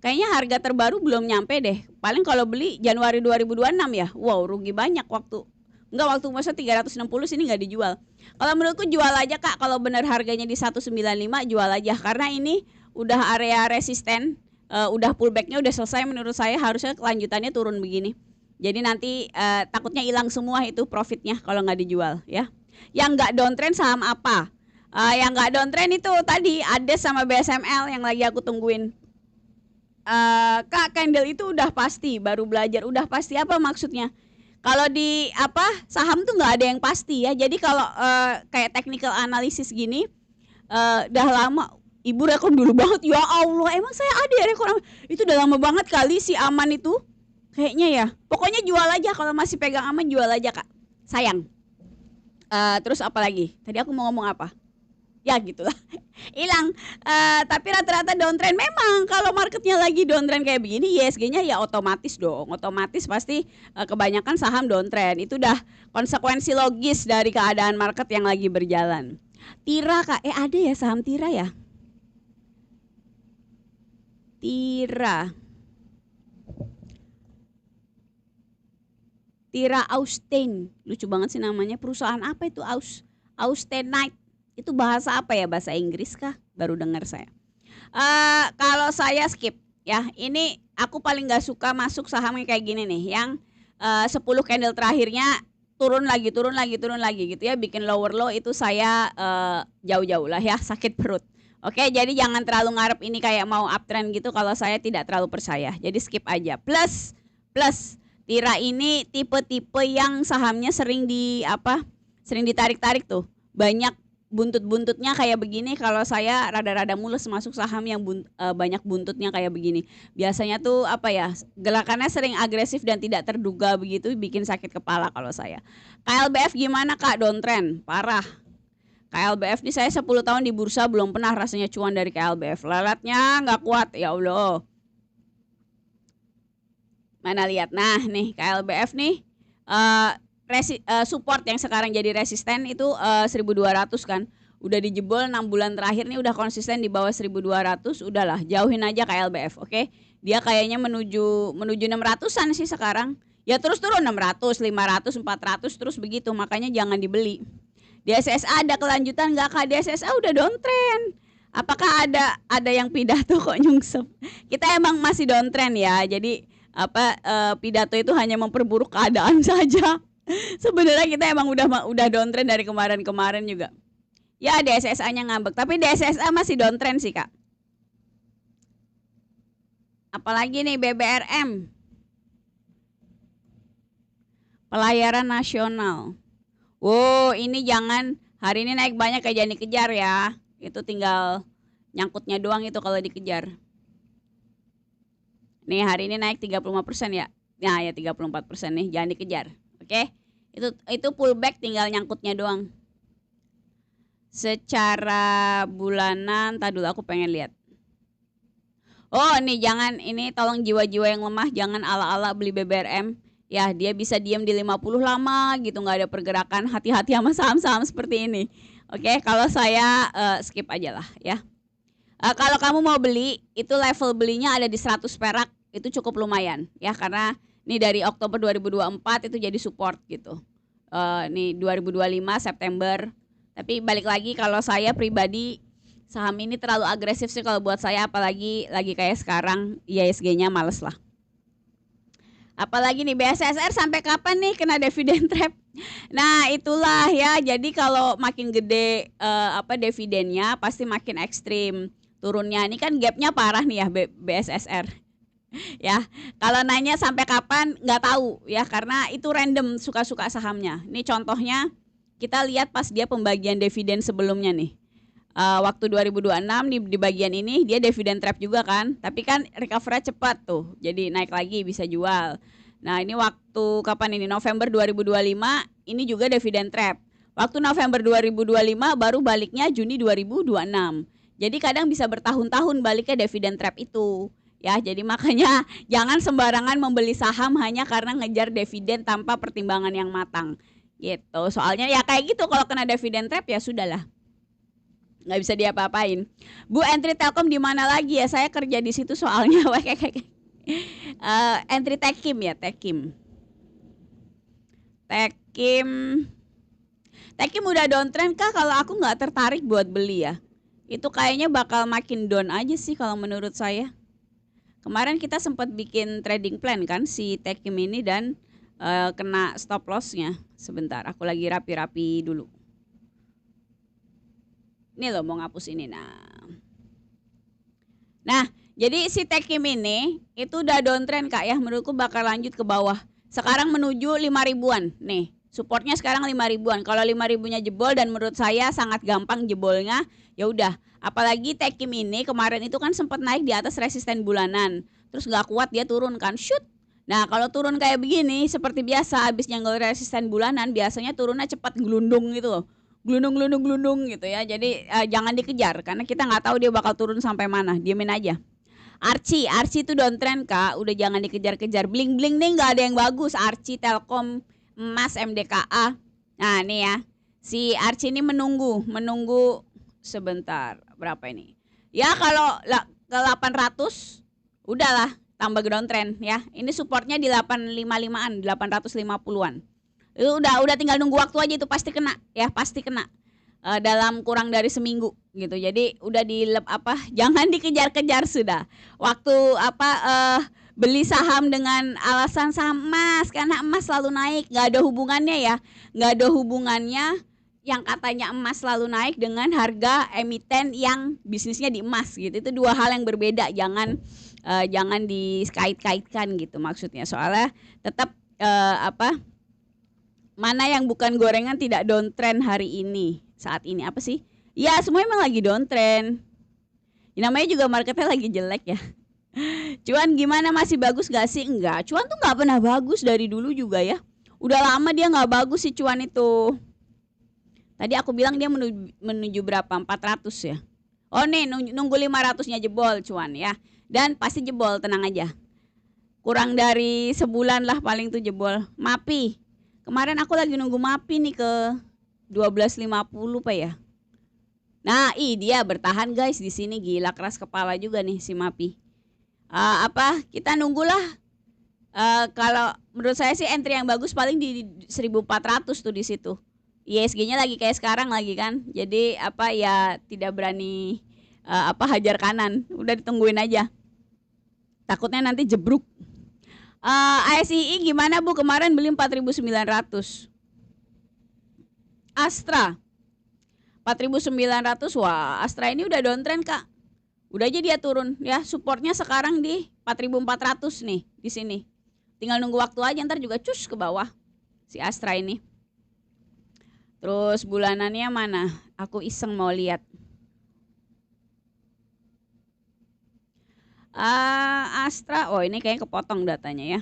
Kayaknya harga terbaru belum nyampe deh. Paling kalau beli Januari 2026 ya. Wow, rugi banyak waktu. Enggak, waktu masa 360 sini nggak dijual. Kalau menurutku jual aja Kak, kalau benar harganya di 195 jual aja, karena ini udah area resisten. Udah pullbacknya udah selesai, menurut saya harusnya kelanjutannya turun begini. Jadi nanti takutnya hilang semua itu profitnya kalau nggak dijual ya. Yang nggak downtrend saham apa? Yang nggak downtrend itu tadi ADES sama BSML yang lagi aku tungguin. Kak, candle itu udah pasti, baru belajar udah pasti apa maksudnya? Kalau di saham tuh nggak ada yang pasti ya. Jadi kalau kayak technical analysis gini udah lama. Ibu rekor dulu banget, ya Allah, emang saya ada ya rekor? Itu udah lama banget kali si aman itu, kayaknya ya. Pokoknya jual aja, kalau masih pegang aman jual aja Kak, sayang. Terus apa lagi? Tadi aku mau ngomong apa? Ya gitulah, hilang. Tapi rata-rata downtrend. Memang kalau marketnya lagi downtrend kayak begini, ISG-nya ya otomatis dong, otomatis pasti kebanyakan saham downtrend. Itu udah konsekuensi logis dari keadaan market yang lagi berjalan. Tira Kak, ada ya saham Tira ya? Tira Austin, lucu banget sih namanya. Perusahaan apa itu? Austenite. Itu bahasa apa ya? Bahasa Inggris kah? Baru dengar saya. Kalau saya skip ya. Ini aku paling nggak suka masuk saham yang kayak gini nih, yang 10 candle terakhirnya turun lagi gitu ya, bikin lower low. Itu saya jauh-jauh lah ya, sakit perut. Oke, jadi jangan terlalu ngarep ini kayak mau uptrend gitu, kalau saya tidak terlalu percaya. Jadi skip aja. Plus Tira ini tipe-tipe yang sahamnya sering ditarik-tarik tuh. Banyak buntut-buntutnya kayak begini. Kalau saya rada-rada mules masuk saham yang banyak buntutnya kayak begini. Biasanya tuh gerakannya sering agresif dan tidak terduga begitu, bikin sakit kepala kalau saya. KLBF gimana Kak? Downtrend, parah. KLBF nih saya 10 tahun di bursa belum pernah rasanya cuan dari KLBF. Lelatnya nggak kuat, ya Allah. Mana lihat, nah nih KLBF nih support yang sekarang jadi resisten itu 1.200 kan. Udah dijebol 6 bulan terakhir nih, udah konsisten di bawah 1.200. Udahlah, jauhin aja KLBF, oke? Dia kayaknya menuju 600-an sih sekarang. Ya terus turun 600, 500, 400 terus begitu, makanya jangan dibeli. DSSA ada kelanjutan nggak Kak? DSSA udah downtrend. Apakah ada yang pidato kok nyungsep? Kita emang masih downtrend ya. Jadi pidato itu hanya memperburuk keadaan saja. Sebenarnya kita emang udah downtrend dari kemarin-kemarin juga. Ya DSSA-nya ngambek, tapi DSSA masih downtrend sih Kak. Apalagi nih BBRM. Pelayaran nasional. Wow, ini jangan hari ini naik banyak kayak jangan dikejar ya. Itu tinggal nyangkutnya doang itu kalau dikejar. Nih hari ini naik 35% ya. Nah ya 34% nih, jangan dikejar. Oke. Itu pullback tinggal nyangkutnya doang. Secara bulanan, tadi dulu aku pengen lihat. Oh, nih jangan ini tolong jiwa-jiwa yang lemah jangan ala-ala beli BBRM. Ya, dia bisa diam di 50 lama gitu, nggak ada pergerakan. Hati-hati sama saham-saham seperti ini. Oke, kalau saya skip aja lah ya. Kalau kamu mau beli, itu level belinya ada di 100 perak, itu cukup lumayan ya, karena ini dari Oktober 2024 itu jadi support gitu. Nih 2025 September. Tapi balik lagi kalau saya pribadi saham ini terlalu agresif sih kalau buat saya, apalagi lagi kayak sekarang IHSG-nya males lah. Apalagi nih BSSR sampai kapan nih kena dividend trap? Nah itulah ya, jadi kalau makin gede dividennya pasti makin ekstrim turunnya. Ini kan gapnya parah nih ya BSSR. Ya kalau nanya sampai kapan nggak tahu ya, karena itu random suka-suka sahamnya. Ini contohnya kita lihat pas dia pembagian dividen sebelumnya nih. Waktu 2026 di bagian ini dia dividen trap juga kan, tapi kan recovery cepat tuh, jadi naik lagi bisa jual. Nah ini waktu kapan ini, November 2025 ini juga dividen trap. Waktu November 2025 baru baliknya Juni 2026. Jadi kadang bisa bertahun-tahun baliknya dividen trap itu. Ya jadi makanya jangan sembarangan membeli saham hanya karena ngejar dividen tanpa pertimbangan yang matang. Gitu. Soalnya ya kayak gitu, kalau kena dividen trap ya sudahlah. Nggak bisa diapa-apain. Bu, entry Telkom di mana lagi ya? Saya kerja di situ soalnya. Entry Tekim ya, Tekim. Tekim udah downtrend kah? Kalau aku nggak tertarik buat beli ya. Itu kayaknya bakal makin down aja sih kalau menurut saya. Kemarin kita sempat bikin trading plan kan si Tekim ini, dan kena stop loss-nya. Sebentar, aku lagi rapi-rapi dulu. Ini loh mau ngapus ini. Nah jadi si Tekim ini itu udah downtrend Kak ya, menurutku bakal lanjut ke bawah. Sekarang menuju 5.000-an nih, supportnya sekarang 5.000-an. Kalau 5.000-nya jebol, dan menurut saya sangat gampang jebolnya, ya udah. Apalagi Tekim ini kemarin itu kan sempat naik di atas resisten bulanan, terus nggak kuat dia turun kan, shoot. Nah kalau turun kayak begini seperti biasa, habis nyenggol resisten bulanan biasanya turunnya cepat gelundung gitu loh. Gelundung gitu ya. Jadi jangan dikejar karena kita nggak tahu dia bakal turun sampai mana. Diemin aja. Archie itu downtrend Kak, udah jangan dikejar-kejar. Bling nih nggak ada yang bagus. Archie, Telkom, Emas, MDKA. Nah nih ya, si Archie ini menunggu sebentar. Berapa ini? Ya kalau ke 800 udahlah tambah downtrend ya. Ini supportnya di 855-an, 850-an. Udah tinggal nunggu waktu aja, itu pasti kena ya, pasti kena dalam kurang dari seminggu gitu. Jadi udah jangan dikejar-kejar sudah. Waktu beli saham dengan alasan saham emas karena emas selalu naik, nggak ada hubungannya ya, nggak ada hubungannya yang katanya emas selalu naik dengan harga emiten yang bisnisnya di emas gitu. Itu dua hal yang berbeda. Jangan dikait-kaitkan gitu maksudnya. Soalnya tetap mana yang bukan gorengan tidak downtrend hari ini, saat ini apa sih? Ya semua emang lagi downtrend. Ya, namanya juga marketnya lagi jelek ya. Cuan gimana, masih bagus gak sih? Enggak, cuan tuh gak pernah bagus dari dulu juga ya. Udah lama dia gak bagus sih cuan itu. Tadi aku bilang dia menuju berapa? 400 ya. Oh nih nunggu 500-nya jebol cuan ya. Dan pasti jebol, tenang aja. Kurang dari sebulan lah paling tuh jebol. MAPI. Kemarin aku lagi nunggu MAPI nih ke 12.50 Pak ya. Nah, dia bertahan guys di sini, gila keras kepala juga nih si MAPI. Kita nunggulah Kalau menurut saya sih entry yang bagus paling di 1400 tuh di situ. ISG-nya lagi kayak sekarang lagi kan. Jadi apa ya tidak berani apa hajar kanan. Udah ditungguin aja. Takutnya nanti jebruk. ASII gimana Bu? Kemarin beli 4.900. Astra 4.900. Wah, Astra ini udah downtrend, Kak. Udah aja dia turun ya. Supportnya sekarang di 4.400 nih di sini. Tinggal nunggu waktu aja, ntar juga cus ke bawah si Astra ini. Terus bulanannya mana? Aku iseng mau lihat. Astra, oh ini kayaknya kepotong datanya ya.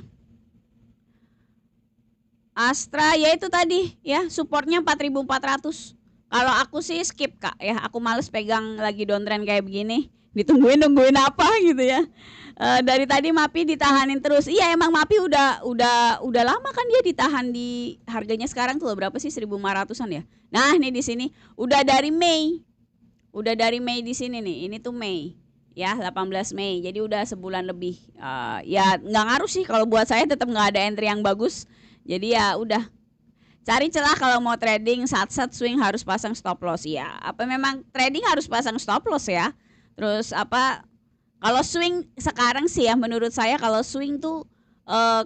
Astra ya itu tadi ya, supportnya 4.400. Kalau aku sih skip Kak ya, aku males pegang lagi downtrend kayak begini. Nungguin apa gitu ya. Dari tadi MAPI ditahanin terus. Iya emang MAPI udah lama kan dia ditahan di harganya sekarang tuh berapa sih 1.500-an ya. Nah, nih di sini udah dari Mei. Udah dari Mei di sini nih. Ini tuh Mei. Ya, 18 Mei. Jadi udah sebulan lebih. Ya nggak ngaruh sih kalau buat saya tetap nggak ada entry yang bagus. Jadi ya udah cari celah kalau mau trading, saat-saat swing harus pasang stop loss ya. Apa memang trading harus pasang stop loss ya? Terus apa kalau swing sekarang sih ya menurut saya kalau swing tuh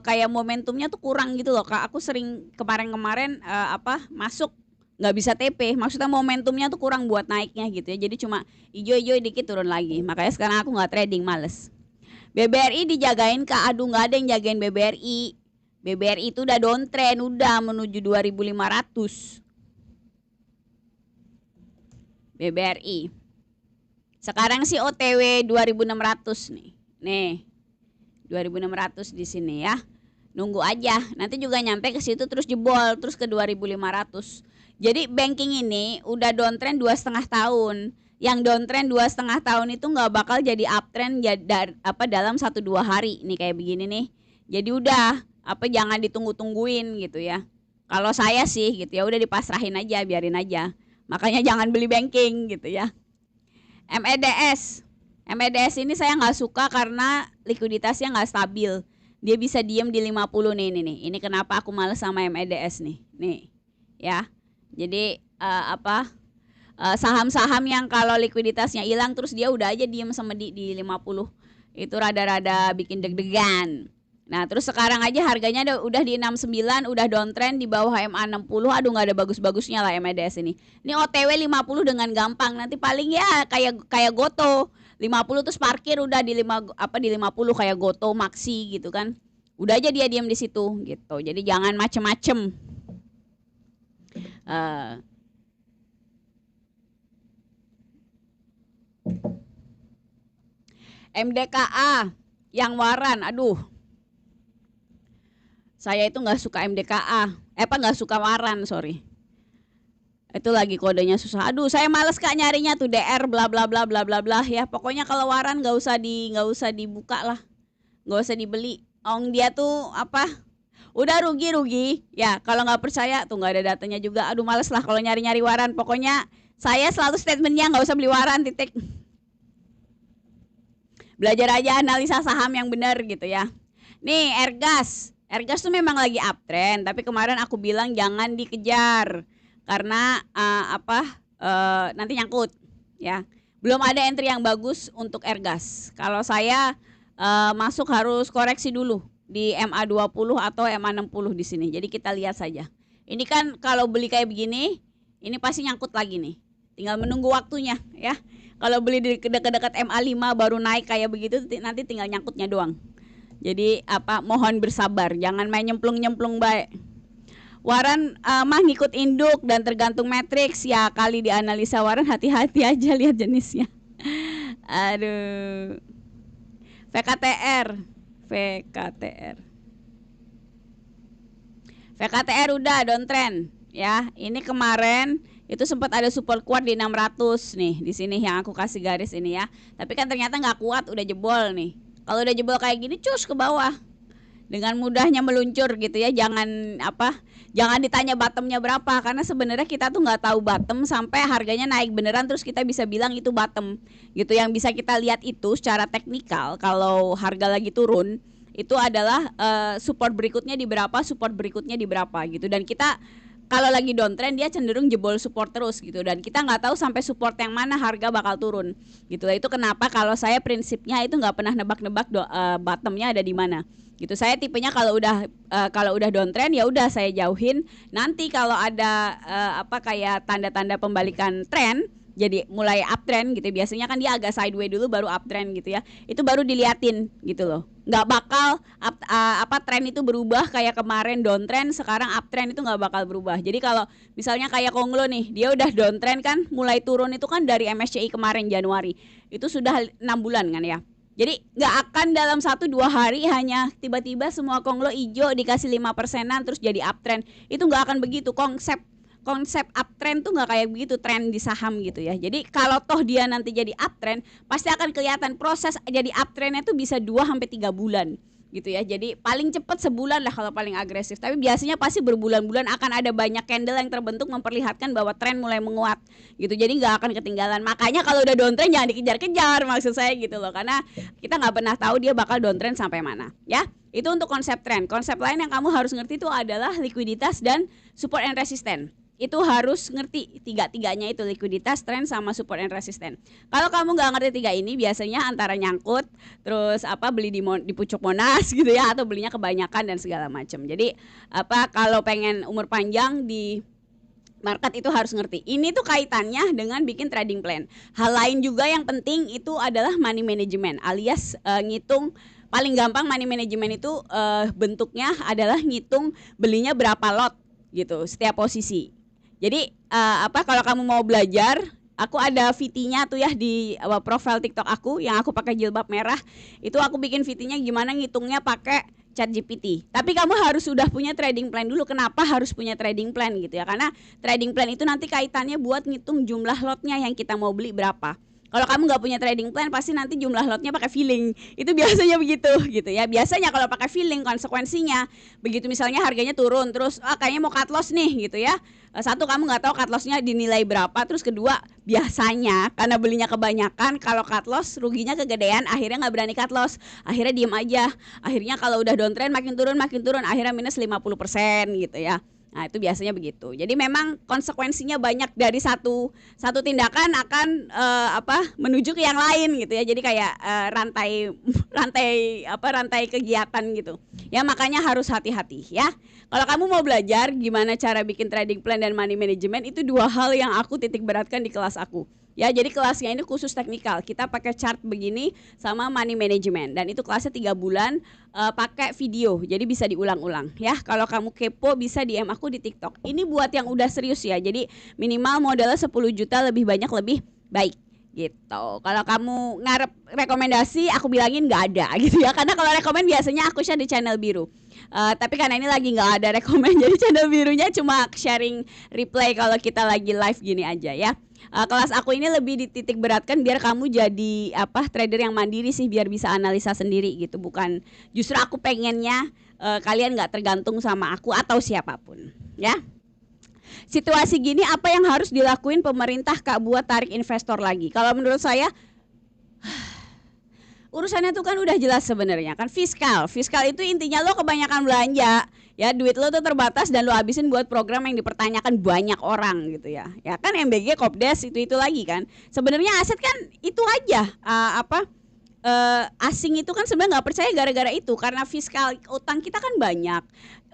kayak momentumnya tuh kurang gitu loh Kak. Aku sering kemarin-kemarin masuk nggak bisa TP. Maksudnya momentumnya tuh kurang buat naiknya gitu ya. Jadi cuma ijo-ijo dikit turun lagi. Makanya sekarang aku nggak trading, males. BBRI dijagain Kak. Aduh nggak ada yang jagain BBRI. BBRI itu udah downtrend, udah menuju 2.500. BBRI. Sekarang sih OTW 2.600 nih. Nih. 2.600 di sini ya. Nunggu aja. Nanti juga nyampe ke situ terus jebol terus ke 2.500. Jadi banking ini udah downtrend 2,5 tahun. Yang downtrend 2,5 tahun itu nggak bakal jadi uptrend dalam 1-2 hari nih kayak begini nih. Jadi udah jangan ditunggu-tungguin gitu ya. Kalau saya sih gitu ya udah dipasrahin aja, biarin aja. Makanya jangan beli banking gitu ya. MEDS ini saya nggak suka karena likuiditasnya nggak stabil. Dia bisa diem di 50 nih. Ini kenapa aku males sama MEDS nih. Nih ya. Jadi saham-saham yang kalau likuiditasnya hilang terus dia udah aja diem sama di 50. Itu rada-rada bikin deg-degan. Nah terus sekarang aja harganya udah di 69, udah downtrend di bawah MA 60. Aduh nggak ada bagus-bagusnya lah MEDS ini. Ini OTW 50 dengan gampang. Nanti paling ya kayak Goto 50 terus parkir udah di 50 kayak Goto Maxi gitu kan. Udah aja dia diam di situ gitu. Jadi jangan macem-macem. MDKA yang waran, aduh. Saya itu nggak suka MDKA, nggak suka waran, sorry. Itu lagi kodenya susah. Aduh, saya males Kak nyarinya tuh DR bla bla bla bla bla bla ya. Pokoknya kalau waran nggak usah dibuka lah, nggak usah dibeli. Ong dia tuh udah rugi ya. Kalau nggak percaya tuh nggak ada datanya juga. Aduh males lah kalau nyari waran. Pokoknya saya selalu statementnya nggak usah beli waran titik. Belajar aja analisa saham yang benar gitu ya. Nih Ergas tuh memang lagi uptrend, tapi kemarin aku bilang jangan dikejar karena nanti nyangkut ya. Belum ada entry yang bagus untuk Ergas. Kalau saya masuk harus koreksi dulu di MA 20 atau MA 60 di sini. Jadi kita lihat saja. Ini kan kalau beli kayak begini, ini pasti nyangkut lagi nih. Tinggal menunggu waktunya ya. Kalau beli di dekat-dekat MA 5 baru naik kayak begitu, nanti tinggal nyangkutnya doang. Jadi mohon bersabar, jangan main nyemplung baik. Waran mah ngikut induk dan tergantung matriks ya, kali dianalisa waran hati-hati aja lihat jenisnya. Aduh. VKTR udah downtrend ya. Ini kemarin itu sempat ada support kuat di 600 nih di sini yang aku kasih garis ini ya. Tapi kan ternyata nggak kuat, udah jebol nih. Kalau udah jebol kayak gini cus ke bawah. Dengan mudahnya meluncur gitu ya. Jangan ditanya bottomnya berapa karena sebenarnya kita tuh nggak tahu bottom sampai harganya naik beneran terus kita bisa bilang itu bottom gitu. Yang bisa kita lihat itu secara teknikal kalau harga lagi turun itu adalah support berikutnya di berapa, support berikutnya di berapa gitu. Dan kita kalau lagi downtrend dia cenderung jebol support terus gitu, dan kita nggak tahu sampai support yang mana harga bakal turun gitu. Itu kenapa kalau saya prinsipnya itu nggak pernah nebak-nebak bottomnya ada di mana gitu. Saya tipenya kalau udah downtrend ya udah saya jauhin. Nanti kalau ada kayak tanda-tanda pembalikan tren, jadi mulai uptrend gitu, biasanya kan dia agak sideways dulu baru uptrend gitu ya, itu baru diliatin gitu loh. Nggak bakal tren itu berubah kayak kemarin downtrend sekarang uptrend, itu nggak bakal berubah. Jadi kalau misalnya kayak Konglo nih, dia udah downtrend kan, mulai turun itu kan dari MSCI kemarin Januari, itu sudah 6 bulan kan ya. Jadi nggak akan dalam 1-2 hari hanya tiba-tiba semua Konglo hijau dikasih 5%-an terus jadi uptrend. Itu nggak akan begitu. Konsep uptrend tuh nggak kayak begitu, tren di saham gitu ya. Jadi kalau toh dia nanti jadi uptrend, pasti akan kelihatan proses jadi uptrendnya tuh bisa 2-3 bulan gitu ya. Jadi paling cepat sebulan lah kalau paling agresif. Tapi biasanya pasti berbulan-bulan akan ada banyak candle yang terbentuk memperlihatkan bahwa tren mulai menguat gitu. Jadi nggak akan ketinggalan. Makanya kalau udah downtrend jangan dikejar-kejar, maksud saya gitu loh. Karena kita nggak pernah tahu dia bakal downtrend sampai mana ya. Itu untuk konsep tren. Konsep lain yang kamu harus ngerti itu adalah likuiditas dan support and resistance. Itu harus ngerti tiga-tiganya itu, likuiditas, tren, sama support and resistance. Kalau kamu nggak ngerti tiga ini, biasanya antara nyangkut, terus beli di pucuk Monas gitu ya, atau belinya kebanyakan dan segala macam. Jadi kalau pengen umur panjang di market itu harus ngerti. Ini tuh kaitannya dengan bikin trading plan. Hal lain juga yang penting itu adalah money management, alias ngitung. Paling gampang money management itu bentuknya adalah ngitung belinya berapa lot gitu setiap posisi. Jadi kalau kamu mau belajar, aku ada VT-nya tuh ya di profile TikTok aku yang aku pakai jilbab merah. Itu aku bikin VT-nya gimana ngitungnya pakai ChatGPT. Tapi kamu harus sudah punya trading plan dulu. Kenapa harus punya trading plan gitu ya? Karena trading plan itu nanti kaitannya buat ngitung jumlah lotnya yang kita mau beli berapa. Kalau kamu nggak punya trading plan, pasti nanti jumlah lotnya pakai feeling. Itu biasanya begitu gitu ya. Biasanya kalau pakai feeling, konsekuensinya begitu misalnya harganya turun, terus kayaknya mau cut loss nih gitu ya. Satu, kamu nggak tahu cut lossnya dinilai berapa. Terus kedua, biasanya karena belinya kebanyakan, kalau cut loss ruginya kegedean, akhirnya nggak berani cut loss, akhirnya diem aja. Akhirnya kalau udah downtrend makin turun, akhirnya minus 50% gitu ya. Nah itu biasanya begitu. Jadi memang konsekuensinya banyak dari satu tindakan akan menuju ke yang lain gitu ya. Jadi kayak rantai kegiatan gitu. Ya makanya harus hati-hati ya. Kalau kamu mau belajar gimana cara bikin trading plan dan money management, itu 2 hal yang aku titik beratkan di kelas aku. Ya, jadi kelasnya ini khusus teknikal. Kita pakai chart begini sama money management, dan itu kelasnya 3 bulan pakai video. Jadi bisa diulang-ulang ya. Kalau kamu kepo bisa DM aku di TikTok. Ini buat yang udah serius ya. Jadi minimal modalnya 10 juta, lebih banyak lebih baik gitu. Kalau kamu ngarep rekomendasi, aku bilangin nggak ada gitu ya. Karena kalau rekomend biasanya aku share di channel biru. Tapi karena ini lagi nggak ada rekomend, jadi channel birunya cuma sharing replay kalau kita lagi live gini aja ya. Kelas aku ini lebih dititik beratkan biar kamu jadi trader yang mandiri sih, biar bisa analisa sendiri gitu. Bukan justru aku pengennya kalian nggak tergantung sama aku atau siapapun ya. Situasi gini apa yang harus dilakuin pemerintah Kak buat tarik investor lagi? Kalau menurut saya urusannya tuh kan udah jelas sebenarnya kan, fiskal itu intinya lo kebanyakan belanja ya, duit lo tuh terbatas dan lo habisin buat program yang dipertanyakan banyak orang gitu ya. Ya kan MBG, Kopdes itu lagi kan. Sebenarnya aset kan itu aja asing itu kan sebenarnya nggak percaya gara-gara itu, karena fiskal utang kita kan banyak,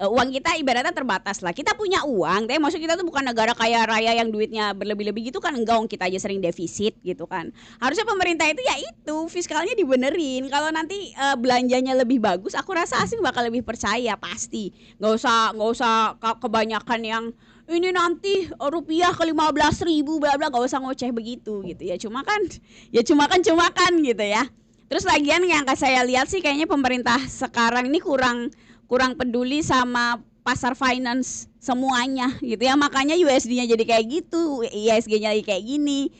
uang kita ibaratnya terbatas lah. Kita punya uang, tapi maksud kita tuh bukan negara kaya raya yang duitnya berlebih-lebih gitu kan, enggak, kita aja sering defisit gitu kan. Harusnya pemerintah itu ya itu fiskalnya dibenerin. Kalau nanti belanjanya lebih bagus, aku rasa asing bakal lebih percaya pasti. Nggak usah kebanyakan yang ini nanti rupiah ke 15.000 bla bla, nggak usah ngoceh begitu gitu ya. Cuma kan gitu ya. Terus lagian yang saya lihat sih kayaknya pemerintah sekarang ini kurang peduli sama pasar finance semuanya gitu ya. Makanya USD-nya jadi kayak gitu, ISG-nya jadi kayak gini.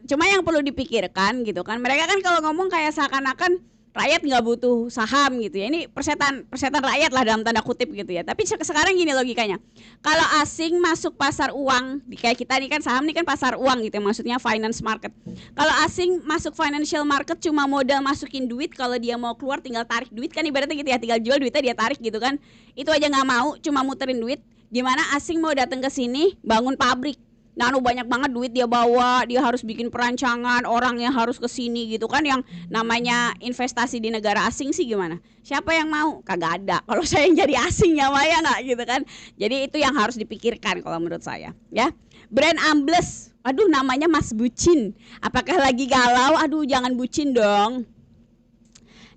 Cuma yang perlu dipikirkan gitu kan, mereka kan kalau ngomong kayak seakan-akan rakyat nggak butuh saham gitu ya. Ini persetan rakyat lah dalam tanda kutip gitu ya. Tapi sekarang gini logikanya. Kalau asing masuk pasar uang, kayak kita nih kan saham nih kan pasar uang gitu ya, maksudnya finance market. Kalau asing masuk financial market cuma modal masukin duit, kalau dia mau keluar tinggal tarik duit kan ibaratnya gitu ya, tinggal jual duitnya dia tarik gitu kan. Itu aja nggak mau, cuma muterin duit. Gimana asing mau datang ke sini bangun pabrik? Nano banyak banget duit dia bawa, dia harus bikin perancangan, orangnya harus ke sini gitu kan, yang namanya investasi di negara asing sih gimana? Siapa yang mau? Kagak ada. Kalau saya yang jadi asing ya Maya nggak gitu kan. Jadi itu yang harus dipikirkan kalau menurut saya, ya. Brand ambles. Aduh namanya Mas Bucin. Apakah lagi galau? Aduh jangan bucin dong.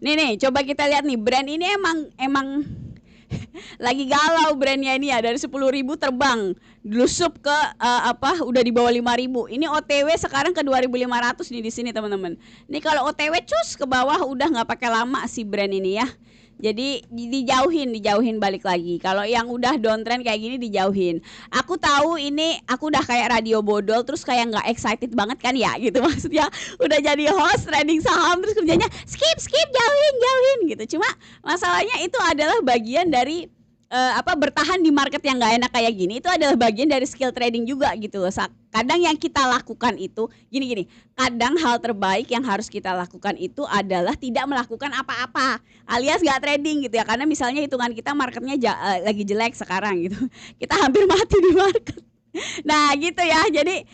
Nih, coba kita lihat nih, brand ini emang lagi galau brandnya ini ya, dari 10.000 terbang lusup ke udah di bawah 5.000. Ini OTW sekarang ke 2.500 nih di sini teman-teman. Ini kalau OTW cus ke bawah udah nggak pakai lama si brand ini ya. Jadi dijauhin balik lagi. Kalau yang udah downtrend kayak gini dijauhin. Aku tahu ini aku udah kayak radio bodol terus kayak nggak excited banget kan ya gitu, maksudnya udah jadi host trading saham terus kerjanya skip jauhin gitu. Cuma masalahnya itu adalah bagian dari bertahan di market yang nggak enak kayak gini. Itu adalah bagian dari skill trading juga gitu loh. Kadang yang kita lakukan itu gini, kadang hal terbaik yang harus kita lakukan itu adalah tidak melakukan apa-apa, alias nggak trading gitu ya, karena misalnya hitungan kita marketnya lagi jelek sekarang gitu, kita hampir mati di market. Nah gitu ya, jadi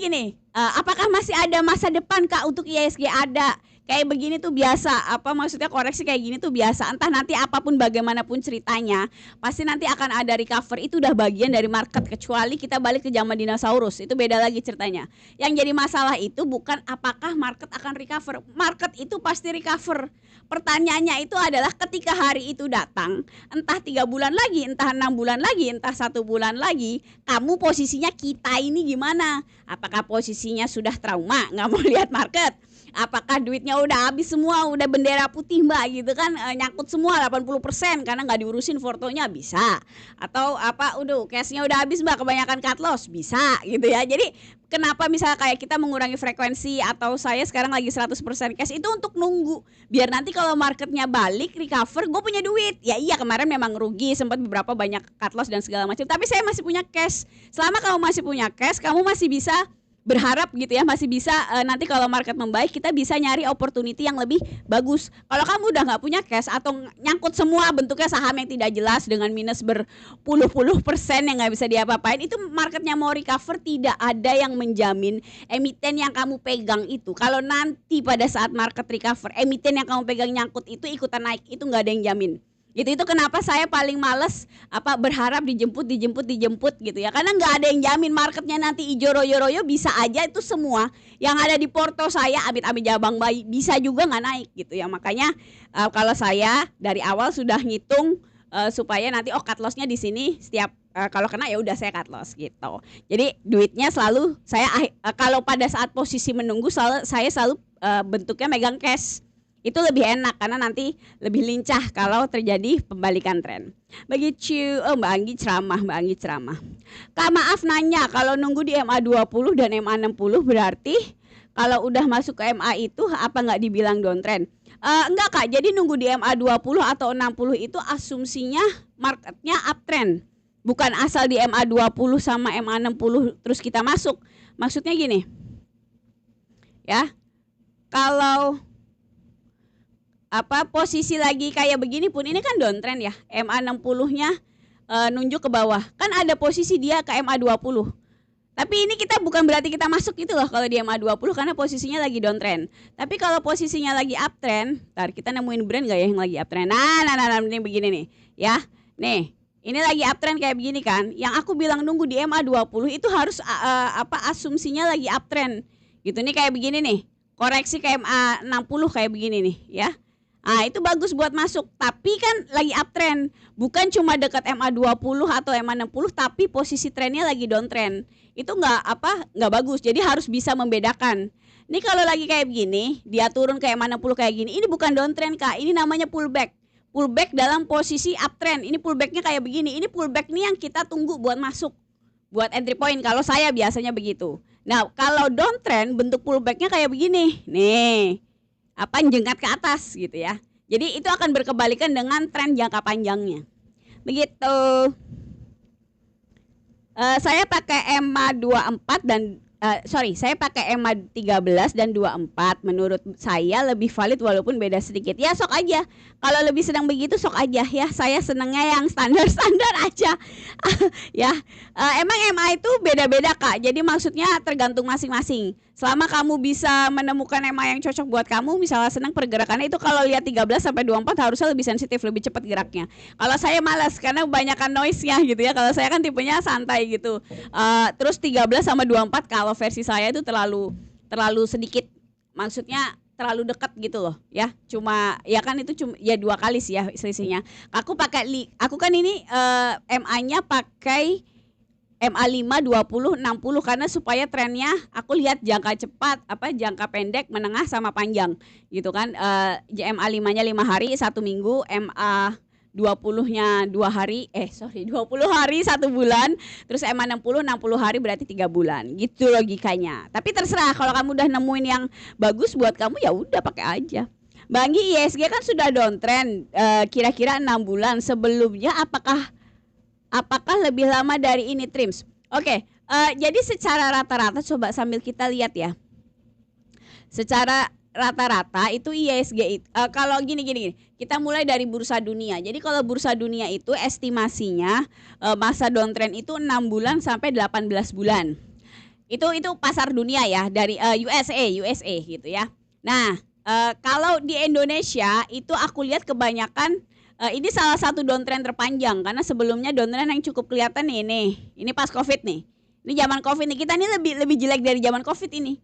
gini, apakah masih ada masa depan Kak untuk IISG? Ada. Kayak begini tuh biasa, maksudnya koreksi kayak gini tuh biasa. Entah nanti apapun bagaimanapun ceritanya, pasti nanti akan ada recover. Itu udah bagian dari market, kecuali kita balik ke zaman dinosaurus. Itu beda lagi ceritanya. Yang jadi masalah itu bukan apakah market akan recover. Market itu pasti recover. Pertanyaannya itu adalah ketika hari itu datang, entah 3 bulan lagi, entah 6 bulan lagi, entah 1 bulan lagi, kamu posisinya kita ini gimana? Apakah posisinya sudah trauma, nggak mau lihat market? Apakah duitnya udah habis semua, udah bendera putih mbak gitu kan, nyangkut semua 80% karena nggak diurusin fotonya, bisa. Atau udah cashnya udah habis mbak, kebanyakan cut loss, bisa gitu ya. Jadi kenapa misalnya kayak kita mengurangi frekuensi, atau saya sekarang lagi 100% cash itu untuk nunggu biar nanti kalau marketnya balik recover gue punya duit. Ya iya kemarin memang rugi, sempat beberapa banyak cut loss dan segala macam, tapi saya masih punya cash. Selama kamu masih punya cash, kamu masih bisa berharap gitu ya, masih bisa nanti kalau market membaik kita bisa nyari opportunity yang lebih bagus. Kalau kamu udah nggak punya cash atau nyangkut semua bentuknya saham yang tidak jelas dengan minus berpuluh-puluh% yang nggak bisa diapa-apain, itu marketnya mau recover tidak ada yang menjamin emiten yang kamu pegang itu kalau nanti pada saat market recover emiten yang kamu pegang nyangkut itu ikutan naik, itu nggak ada yang jamin. Itu kenapa saya paling males berharap dijemput gitu ya, karena nggak ada yang jamin marketnya nanti ijo royo bisa aja itu semua yang ada di porto saya amit-amit jabang bayi bisa juga nggak naik gitu ya. Makanya kalau saya dari awal sudah ngitung supaya nanti cut lossnya di sini setiap kalau kena ya udah saya cut loss gitu. Jadi duitnya selalu saya kalau pada saat posisi menunggu saya selalu bentuknya megang cash. Itu lebih enak karena nanti lebih lincah kalau terjadi pembalikan tren. Begitu. Mbak Anggi ceramah. Kak maaf nanya, kalau nunggu di MA20 dan MA60 berarti kalau udah masuk ke MA itu apa nggak dibilang downtrend? Enggak Kak, jadi nunggu di MA20 atau 60 itu asumsinya marketnya uptrend. Bukan asal di MA20 sama MA60 terus kita masuk. Maksudnya gini. Ya. Kalau posisi lagi kayak begini pun ini kan downtrend ya, MA60-nya nunjuk ke bawah, kan ada posisi dia ke MA20. Tapi ini kita bukan berarti kita masuk gitu loh kalau di MA20 karena posisinya lagi downtrend. Tapi kalau posisinya lagi uptrend, ntar kita nemuin brand gak ya yang lagi uptrend? Nah ini begini nih, ya. Nih, ini lagi uptrend kayak begini kan. Yang aku bilang nunggu di MA20 itu harus asumsinya lagi uptrend. Gitu nih kayak begini nih. Koreksi ke MA60 kayak begini nih, ya. Itu bagus buat masuk, tapi kan lagi uptrend, bukan cuma dekat MA20 atau MA60 tapi posisi trennya lagi downtrend. Itu nggak bagus. Jadi harus bisa membedakan. Ini kalau lagi kayak begini, dia turun ke MA60 kayak gini, ini bukan downtrend Kak, ini namanya pullback. Pullback dalam posisi uptrend. Ini pullbacknya kayak begini. Ini pullback nih yang kita tunggu buat masuk, buat entry point. Kalau saya biasanya begitu. Nah, kalau downtrend bentuk pullbacknya kayak begini. Nih. jengkat ke atas gitu ya. Jadi itu akan berkebalikan dengan tren jangka panjangnya. Begitu. Saya pakai EMA 24 dan saya pakai EMA 13 dan 24. Menurut saya lebih valid walaupun beda sedikit. Ya sok aja. Kalau lebih senang begitu sok aja ya. Saya senangnya yang standar-standar aja. Ya, emang EMA itu beda-beda Kak. Jadi maksudnya tergantung masing-masing. Selama kamu bisa menemukan EMA yang cocok buat kamu, misalnya senang pergerakannya itu kalau lihat 13 sampai 24 harusnya lebih sensitif, lebih cepat geraknya. Kalau saya malas karena kebanyakan noise-nya gitu ya. Kalau saya kan tipenya santai gitu. Terus 13 sama 24 kalau versi saya itu terlalu sedikit. Maksudnya terlalu dekat gitu loh ya. Cuma ya kan itu cuma ya 2 kali sih ya selisihnya. Aku kan ini MA-nya pakai MA 5, 20, 60 karena supaya trennya aku lihat jangka cepat, jangka pendek, menengah sama panjang gitu kan. MA 5-nya 5 hari 1 minggu, MA 20-nya 2 hari, 20 hari 1 bulan, terus MA 60 hari berarti 3 bulan. Gitu logikanya. Tapi terserah kalau kamu udah nemuin yang bagus buat kamu ya udah pakai aja. Bang ISG kan sudah downtrend kira-kira 6 bulan. Sebelumnya apakah lebih lama dari ini trims? Oke, jadi secara rata-rata coba sambil kita lihat ya. Secara rata-rata itu IISG kalau gini, kita mulai dari bursa dunia. Jadi kalau bursa dunia itu estimasinya masa downtrend itu 6 bulan sampai 18 bulan. Itu pasar dunia ya dari USA gitu ya. Nah, kalau di Indonesia itu aku lihat kebanyakan ini salah satu downtrend terpanjang karena sebelumnya downtrend yang cukup kelihatan nih. Ini pas Covid nih. Ini zaman Covid nih. Kita ini lebih jelek dari zaman Covid ini.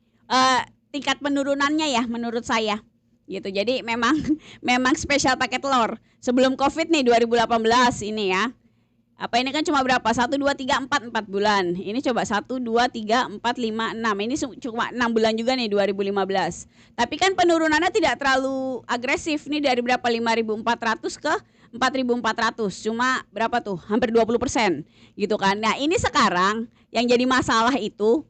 Tingkat penurunannya ya menurut saya. Gitu. Jadi memang spesial paket telur. Sebelum Covid nih 2018 ini ya. Ini kan cuma berapa? 1 2 3 4 bulan. Ini coba 1 2 3 4 5 6. Ini cuma 6 bulan juga nih 2015. Tapi kan penurunannya tidak terlalu agresif nih dari berapa 5.400 ke 4.400. Cuma berapa tuh? Hampir 20% gitu kan. Nah, ini sekarang yang jadi masalah itu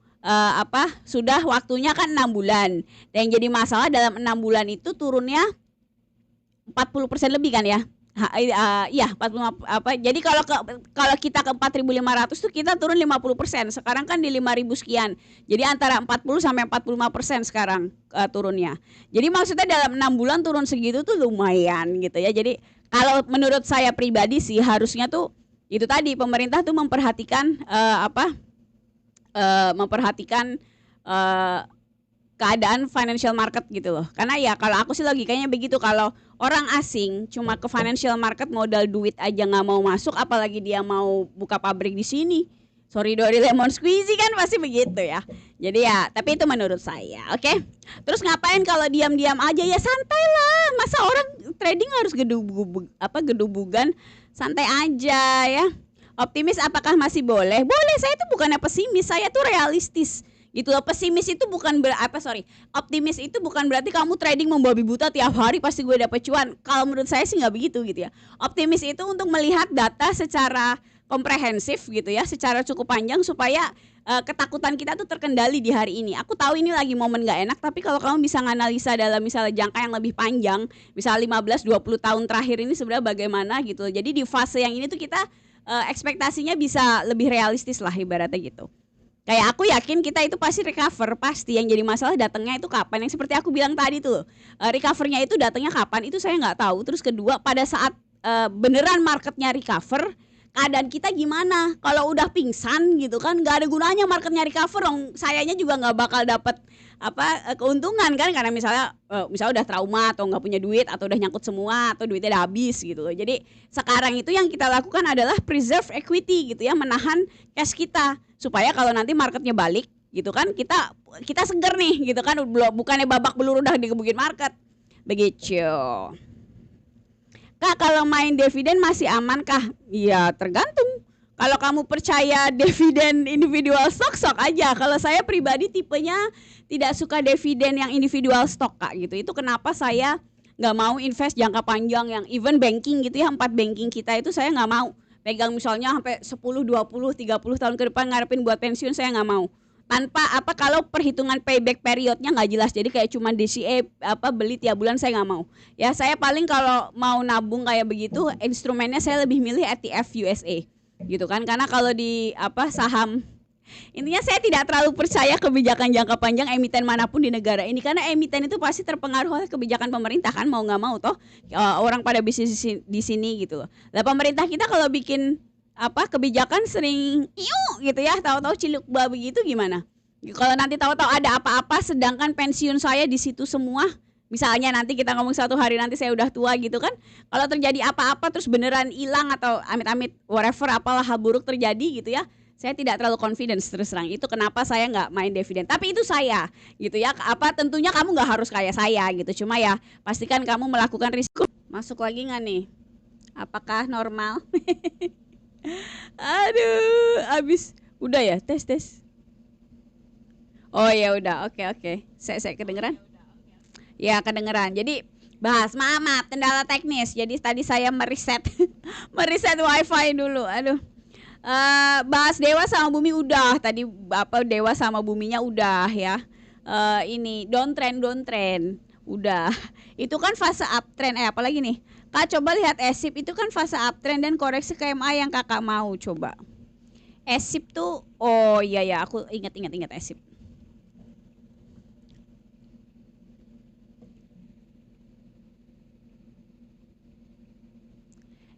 sudah waktunya kan 6 bulan. Dan yang jadi masalah dalam 6 bulan itu turunnya 40% lebih kan ya. Iya 45 jadi kalau kita ke 4.500 tuh kita turun 50%. Sekarang kan di 5.000 sekian. Jadi antara 40 sampai 45% sekarang turunnya. Jadi maksudnya dalam 6 bulan turun segitu tuh lumayan gitu ya. Jadi kalau menurut saya pribadi sih harusnya tuh itu tadi pemerintah tuh memperhatikan keadaan financial market gitu loh. Karena ya kalau aku sih logikanya begitu, kalau orang asing cuma ke financial market modal duit aja nggak mau masuk, apalagi dia mau buka pabrik di sini. Sorry Dori lemon squeezy kan pasti begitu ya. Jadi ya, tapi itu menurut saya, oke? Terus ngapain kalau diam-diam aja ya santai lah. Masa orang trading harus gedubugan, santai aja ya. Optimis apakah masih boleh? Boleh, saya tuh bukannya pesimis, saya tuh realistis. Gitu loh. Pesimis itu bukan optimis itu bukan berarti kamu trading membabi buta tiap hari pasti gue dapet cuan. Kalau menurut saya sih nggak begitu gitu ya. Optimis itu untuk melihat data secara komprehensif gitu ya, secara cukup panjang supaya ketakutan kita tuh terkendali di hari ini. Aku tahu ini lagi momen nggak enak, tapi kalau kamu bisa nganalisa dalam misalnya jangka yang lebih panjang, misalnya 15-20 tahun terakhir ini sebenarnya bagaimana gitu. Jadi di fase yang ini tuh kita ekspektasinya bisa lebih realistis lah ibaratnya gitu. Kayak aku yakin kita itu pasti recover, pasti yang jadi masalah datangnya itu kapan. Yang seperti aku bilang tadi tuh, recovernya itu datangnya kapan itu saya nggak tahu. Terus kedua pada saat beneran marketnya recover, keadaan kita gimana? Kalau udah pingsan gitu kan nggak ada gunanya marketnya recover, sayanya juga nggak bakal dapat keuntungan kan, karena misalnya udah trauma atau nggak punya duit atau udah nyangkut semua atau duitnya udah habis gitu loh. Jadi sekarang itu yang kita lakukan adalah preserve equity gitu ya, menahan cash kita supaya kalau nanti marketnya balik gitu kan kita seger nih gitu kan, bukannya babak belur udah digebukin market begitu. Kak, kalau main dividen masih aman kah? Ya tergantung. Kalau kamu percaya dividen individual stock, sok aja. Kalau saya pribadi tipenya tidak suka dividen yang individual stock Kak gitu. Itu kenapa saya nggak mau invest jangka panjang yang even banking gitu ya, 4 banking kita itu saya nggak mau pegang misalnya sampai 10, 20, 30 tahun ke depan ngarepin buat pensiun, saya nggak mau. tanpa apa kalau perhitungan payback periodnya nggak jelas, jadi kayak cuma DCA apa beli tiap bulan, saya nggak mau ya. Saya paling kalau mau nabung kayak begitu instrumennya saya lebih milih ETF USA gitu kan, karena kalau di apa saham, intinya saya tidak terlalu percaya kebijakan jangka panjang emiten manapun di negara ini, karena emiten itu pasti terpengaruh oleh kebijakan pemerintah kan, mau nggak mau toh orang pada bisnis di sini gitu loh. Lah pemerintah kita kalau bikin apa kebijakan sering gitu ya, tahu-tahu ciluk babi gitu gimana? Kalau nanti tahu-tahu ada apa-apa sedangkan pensiun saya di situ semua. Misalnya nanti kita ngomong satu hari nanti saya udah tua gitu kan. Kalau terjadi apa-apa terus beneran hilang atau amit-amit whatever apalah hal buruk terjadi gitu ya. Saya tidak terlalu confidence terus terang. Itu kenapa saya nggak main dividen. Tapi itu saya gitu ya. Apa tentunya kamu nggak harus kayak saya gitu. Cuma ya pastikan kamu melakukan risiko. Masuk lagi nggak nih? Apakah normal? Aduh, abis udah ya tes. Oh ya udah, oke. Saya kedengeran? Ya kedengeran. Jadi bahas maaf kendala teknis. Jadi tadi saya meriset meriset wifi dulu. Aduh. Bahas Dewa sama Bumi udah. Tadi apa Dewa sama Buminya udah ya. Ini downtrend udah. Itu kan fase uptrend. Apalagi nih? Kak coba lihat ESIP itu kan fase uptrend dan koreksi KMA yang kakak mau coba. ESIP tuh, oh iya ya, aku ingat ESIP.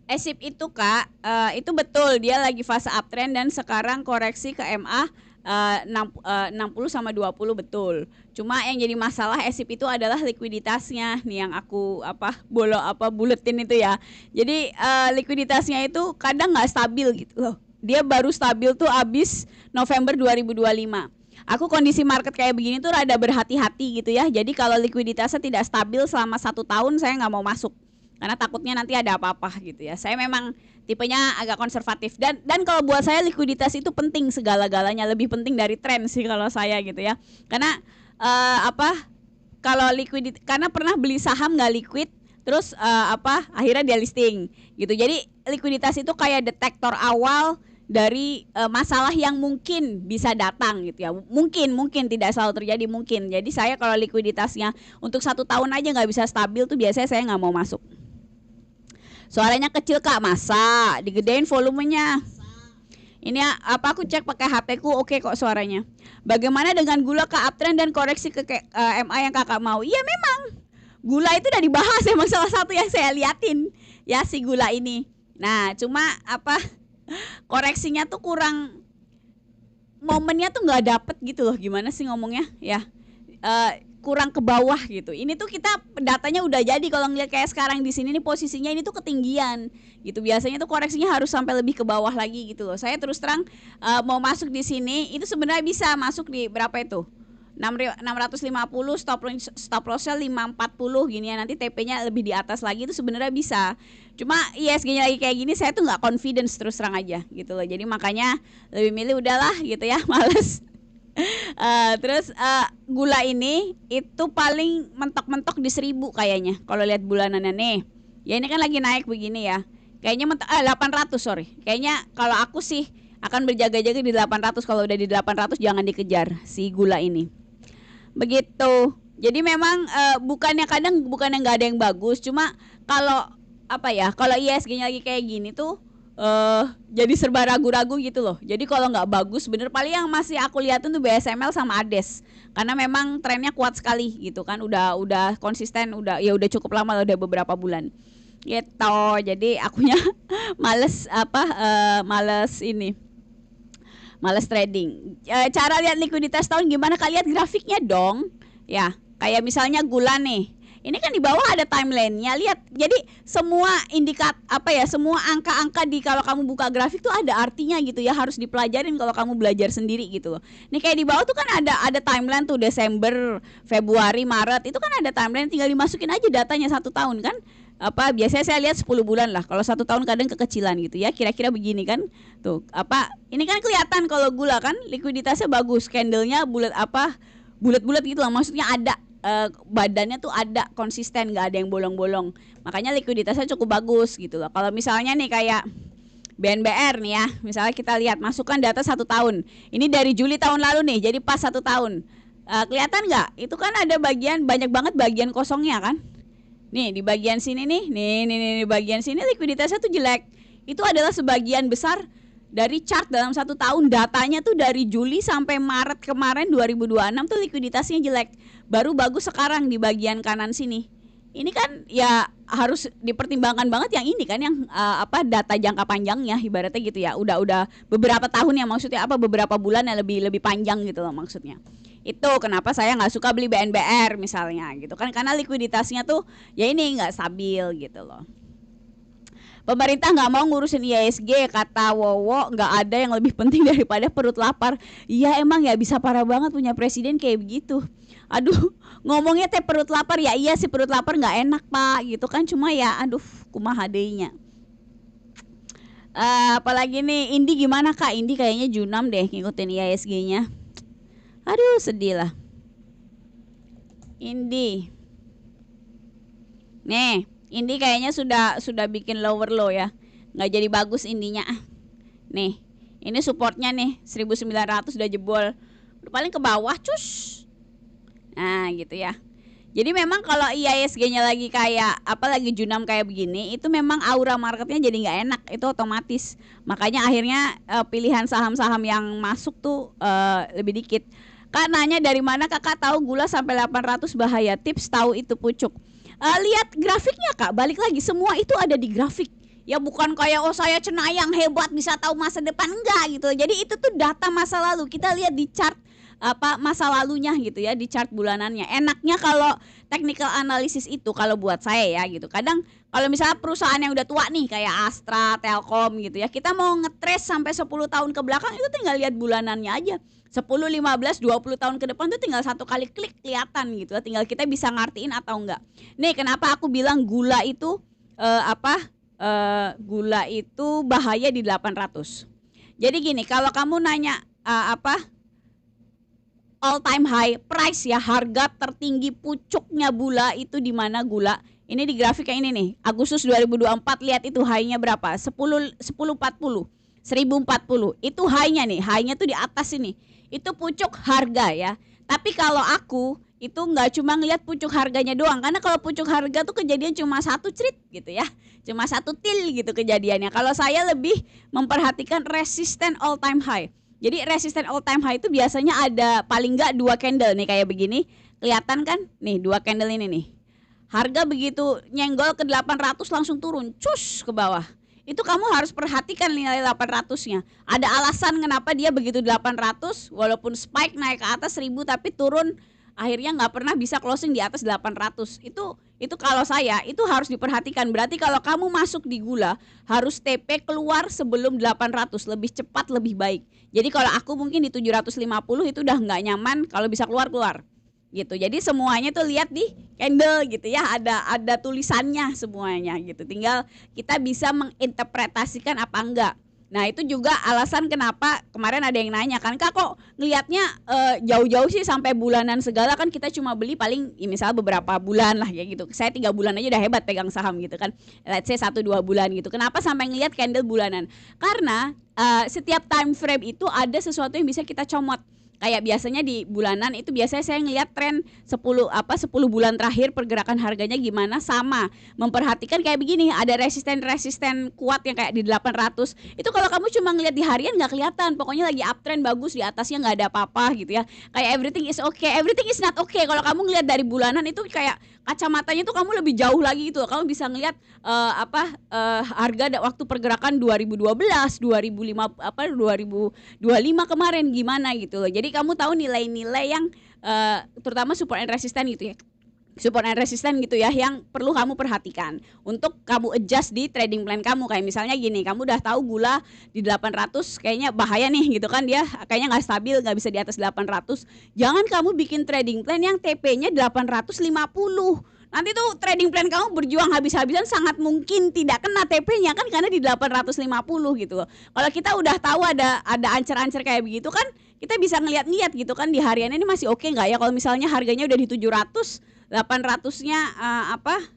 ESIP itu kak, itu betul dia lagi fase uptrend dan sekarang koreksi ke MA 60 sama 20 betul. Cuma yang jadi masalah ESIP itu adalah likuiditasnya nih yang aku buletin itu ya. Jadi likuiditasnya itu kadang nggak stabil gitu loh. Dia baru stabil tuh abis November 2025. Aku kondisi market kayak begini tuh rada berhati-hati gitu ya. Jadi kalau likuiditasnya tidak stabil selama 1 tahun saya nggak mau masuk. Karena takutnya nanti ada apa-apa gitu ya. Saya memang tipenya agak konservatif dan kalau buat saya likuiditas itu penting segala-galanya, lebih penting dari tren sih kalau saya gitu ya. Karena kalau karena pernah beli saham nggak liquid terus akhirnya dia listing gitu. Jadi likuiditas itu kayak detektor awal dari masalah yang mungkin bisa datang gitu ya. Mungkin tidak selalu terjadi mungkin. Jadi saya kalau likuiditasnya untuk 1 tahun aja nggak bisa stabil tuh biasanya saya nggak mau masuk. Suaranya kecil kak, masa digedein volumenya. Ini aku cek pakai HP ku oke kok suaranya. Bagaimana dengan gula ke uptrend dan koreksi ke MA yang kakak mau? Iya memang gula itu udah dibahas, emang salah satu yang saya liatin ya si gula ini. Nah cuma koreksinya tuh kurang, momennya tuh nggak dapet gitu loh, gimana sih ngomongnya ya, kurang ke bawah gitu. Ini tuh kita datanya udah jadi, kalau ngeliat kayak sekarang di sini nih posisinya ini tuh ketinggian gitu. Biasanya tuh koreksinya harus sampai lebih ke bawah lagi gitu loh. Saya terus terang mau masuk di sini itu sebenarnya bisa masuk di berapa itu? 650, stop lossnya 540 gini ya, nanti TP-nya lebih di atas lagi itu sebenarnya bisa. Cuma ISG-nya lagi kayak gini saya tuh nggak confidence terus terang aja gitu loh. Jadi makanya lebih milih udahlah gitu ya, males. Terus gula ini itu paling mentok-mentok di 1000 kayaknya kalau lihat bulanannya nih. Ya ini kan lagi naik begini ya. Kayaknya 800 sorry. Kayaknya kalau aku sih akan berjaga-jaga di 800. Kalau udah di 800 jangan dikejar si gula ini. Begitu. Jadi memang bukannya nggak ada yang bagus, cuma kalau kalau ISG-nya lagi kayak gini tuh jadi serba ragu-ragu gitu loh. Jadi kalau nggak bagus bener, paling yang masih aku liatin tuh BSML sama ADES, karena memang trennya kuat sekali gitu kan, udah konsisten, udah cukup lama, udah beberapa bulan gitu. Jadi akunya males males trading. Cara lihat likuiditas tahun gimana? Kalian lihat grafiknya dong ya. Kayak misalnya gula nih, ini kan di bawah ada timelinenya, lihat. Jadi semua semua angka-angka di kalau kamu buka grafik tuh ada artinya gitu ya, harus dipelajarin kalau kamu belajar sendiri gitu loh. Nih kayak di bawah tuh kan ada timeline tuh, Desember, Februari, Maret, itu kan ada timeline, tinggal dimasukin aja datanya 1 tahun kan. Biasanya saya lihat 10 bulan lah, kalau 1 tahun kadang kekecilan gitu ya, kira-kira begini kan. Tuh ini kan kelihatan kalau gula kan likuiditasnya bagus, candlenya bulat-bulat gitu lah, maksudnya ada badannya tuh ada konsisten, nggak ada yang bolong-bolong, makanya likuiditasnya cukup bagus gitu loh. Kalau misalnya nih kayak BNBR nih ya, misalnya kita lihat masukkan data 1 tahun. Ini dari Juli tahun lalu nih, jadi pas 1 tahun. Kelihatan nggak? Itu kan ada banyak banget bagian kosongnya kan? Nih di bagian sini nih, di bagian sini likuiditasnya tuh jelek. Itu adalah sebagian besar dari chart dalam 1 tahun. Datanya tuh dari Juli sampai Maret kemarin 2026 tuh likuiditasnya jelek. Baru bagus sekarang di bagian kanan sini. Ini kan ya harus dipertimbangkan banget yang ini kan, yang data jangka panjangnya ibaratnya gitu ya. Udah beberapa tahun ya, maksudnya beberapa bulan yang lebih panjang gitu loh maksudnya. Itu kenapa saya nggak suka beli BNBR misalnya gitu kan, karena likuiditasnya tuh ya ini nggak stabil gitu loh. Pemerintah nggak mau ngurusin IISG, kata Wowo, nggak ada yang lebih penting daripada perut lapar. Iya emang ya, bisa parah banget punya presiden kayak begitu. Aduh, ngomongnya teh perut lapar, ya iya sih perut lapar nggak enak pak gitu kan, cuma ya aduh kumaha deunya. Apalagi nih Indi, gimana kak? Indi kayaknya junam deh ngikutin IISG-nya. Aduh sedih lah Indi. Nih Indi kayaknya sudah bikin lower low ya, nggak jadi bagus Indinya. Nih ini supportnya nih 1900 udah jebol, udah paling ke bawah cus. Nah gitu ya. Jadi memang kalau IISG-nya lagi kayak lagi junam kayak begini, itu memang aura marketnya jadi nggak enak, itu otomatis. Makanya akhirnya pilihan saham-saham yang masuk tuh lebih dikit. Kak nanya dari mana kakak tahu gula sampai 800 bahaya? Tips tahu itu pucuk. Lihat grafiknya kak, balik lagi semua itu ada di grafik. Ya bukan kayak saya cenayang hebat bisa tahu masa depan, enggak gitu. Jadi itu tuh data masa lalu, kita lihat di chart masa lalunya gitu ya, di chart bulanannya. Enaknya kalau technical analysis itu kalau buat saya ya gitu. Kadang kalau misalnya perusahaan yang udah tua nih kayak Astra, Telkom gitu ya, kita mau ngetrace sampai 10 tahun ke belakang itu tinggal lihat bulanannya aja. 10, 15, 20 tahun ke depan tuh tinggal satu kali klik kelihatan gitu ya. Tinggal kita bisa ngartiin atau enggak. Nih kenapa aku bilang gula itu gula itu bahaya di 800. Jadi gini, kalau kamu nanya all time high price ya, harga tertinggi pucuknya gula itu di mana gula? Ini di grafik yang ini nih, Agustus 2024, lihat itu high-nya berapa? 1040. 1040. Itu high-nya nih, high-nya tuh di atas ini. Itu pucuk harga ya. Tapi kalau aku itu nggak cuma ngelihat pucuk harganya doang, karena kalau pucuk harga tuh kejadian cuma satu cerit gitu ya, cuma satu til gitu kejadiannya. Kalau saya lebih memperhatikan resisten all time high. Jadi resisten all time high itu biasanya ada paling nggak 2 candle nih kayak begini, kelihatan kan? Nih 2 candle ini nih. Harga begitu nyenggol ke 800 langsung turun, cus ke bawah. Itu kamu harus perhatikan nilai 800-nya. Ada alasan kenapa dia begitu 800 walaupun spike naik ke atas 1000 tapi turun akhirnya nggak pernah bisa closing di atas 800. Itu kalau saya itu harus diperhatikan. Berarti kalau kamu masuk di gula harus TP keluar sebelum 800, lebih cepat lebih baik. Jadi kalau aku mungkin di 750 itu udah nggak nyaman, kalau bisa keluar gitu. Jadi semuanya tuh lihat di candle gitu ya, ada tulisannya semuanya gitu. Tinggal kita bisa menginterpretasikan apa enggak. Nah itu juga alasan kenapa kemarin ada yang nanya kan, kak kok ngelihatnya jauh-jauh sih sampai bulanan segala, kan kita cuma beli paling ya, misalnya beberapa bulan lah ya gitu. Saya 3 bulan aja udah hebat pegang saham gitu kan, let's say 1-2 bulan gitu. Kenapa sampai ngelihat candle bulanan? Karena setiap time frame itu ada sesuatu yang bisa kita comot. Kayak biasanya di bulanan itu biasanya saya ngelihat tren 10 bulan terakhir pergerakan harganya gimana, sama memperhatikan kayak begini, ada resisten kuat yang kayak di 800. Itu kalau kamu cuma ngelihat di harian nggak kelihatan, pokoknya lagi uptrend bagus, di atasnya nggak ada apa-apa gitu ya. Kayak everything is okay, everything is not okay. Kalau kamu ngelihat dari bulanan itu kayak kacamatanya tuh kamu lebih jauh lagi gitu. Kamu bisa ngelihat harga waktu pergerakan 2012, 2005 2025 kemarin gimana gitu loh. Jadi kamu tahu nilai-nilai yang terutama support and resistance gitu ya. Support and resistance gitu ya, yang perlu kamu perhatikan untuk kamu adjust di trading plan kamu. Kayak misalnya gini, kamu udah tahu gula di 800 kayaknya bahaya nih gitu kan, dia kayaknya nggak stabil, nggak bisa di atas 800. Jangan kamu bikin trading plan yang TP-nya 850. Nanti tuh trading plan kamu berjuang habis-habisan, sangat mungkin tidak kena TP-nya kan, karena di 850 gitu loh. Kalau kita udah tahu ada ancer-ancer kayak begitu kan, kita bisa ngeliat-ngeliat gitu kan di harian ini masih oke nggak ya. Kalau misalnya harganya udah di 700, 800-nya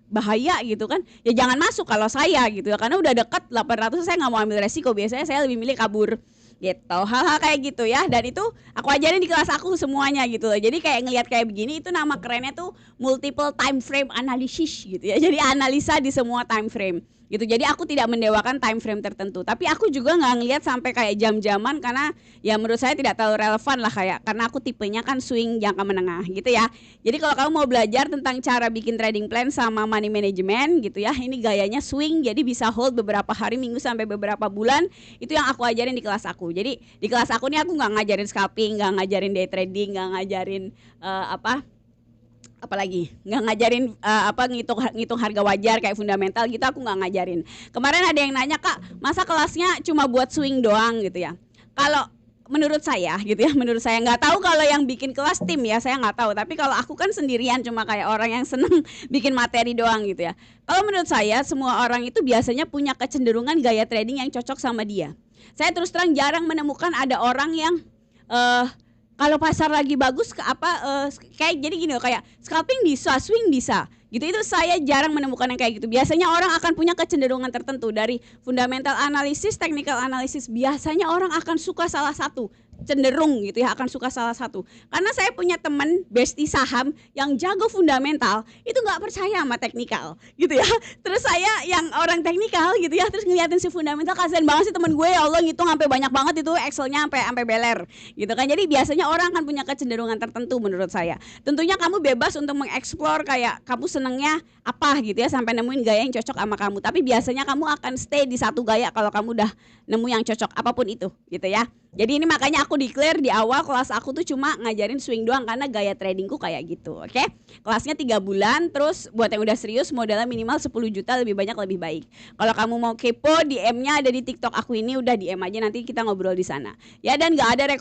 bahaya gitu kan. Ya jangan masuk kalau saya gitu ya, karena udah dekat 800 saya nggak mau ambil resiko. Biasanya saya lebih milih kabur gitu, hal-hal kayak gitu ya. Dan itu aku ajarin di kelas aku semuanya gitu loh. Jadi kayak ngelihat kayak begini, itu nama kerennya tuh multiple time frame analysis gitu ya. Jadi analisa di semua time frame gitu. Jadi aku tidak mendewakan time frame tertentu, tapi aku juga nggak ngelihat sampai kayak jam-jaman, karena ya menurut saya tidak terlalu relevan lah, kayak karena aku tipenya kan swing jangka menengah gitu ya. Jadi kalau kamu mau belajar tentang cara bikin trading plan sama money management gitu ya, ini gayanya swing, jadi bisa hold beberapa hari, minggu sampai beberapa bulan. Itu yang aku ajarin di kelas aku. Jadi di kelas aku nih aku nggak ngajarin scalping, nggak ngajarin day trading, nggak ngajarin apalagi nggak ngajarin ngitung harga wajar kayak fundamental gitu, aku nggak ngajarin. Kemarin ada yang nanya, Kak, masa kelasnya cuma buat swing doang gitu ya? Kalau menurut saya gitu ya, menurut saya, nggak tahu kalau yang bikin kelas tim ya, saya nggak tahu, tapi kalau aku kan sendirian, cuma kayak orang yang seneng bikin materi doang gitu ya. Kalau menurut saya semua orang itu biasanya punya kecenderungan gaya trading yang cocok sama dia. Saya terus terang jarang menemukan ada orang yang kalau pasar lagi bagus kayak jadi gini loh, kayak scalping bisa, swing bisa gitu. Itu saya jarang menemukan yang kayak gitu. Biasanya orang akan punya kecenderungan tertentu dari fundamental analisis, technical analysis. Biasanya orang akan suka salah satu, cenderung gitu ya, akan suka salah satu. Karena saya punya teman bestie saham yang jago fundamental, itu nggak percaya sama teknikal gitu ya. Terus saya yang orang teknikal gitu ya, terus ngeliatin si fundamental, kasian banget sih temen gue, ya Allah, ngitung sampai banyak banget itu Excelnya sampai beler gitu kan. Jadi biasanya orang akan punya kecenderungan tertentu menurut saya. Tentunya kamu bebas untuk mengeksplor kayak kamu senengnya apa gitu ya, sampai nemuin gaya yang cocok sama kamu. Tapi biasanya kamu akan stay di satu gaya kalau kamu udah nemu yang cocok apapun itu gitu ya. Jadi ini makanya aku declare di awal kelas aku tuh cuma ngajarin swing doang, karena gaya tradingku kayak gitu. Oke? Kelasnya 3 bulan, terus buat yang udah serius modalnya minimal 10 juta, lebih banyak lebih baik. Kalau kamu mau kepo, DM-nya ada di TikTok aku ini, udah DM aja, nanti kita ngobrol di sana. Ya, dan gak ada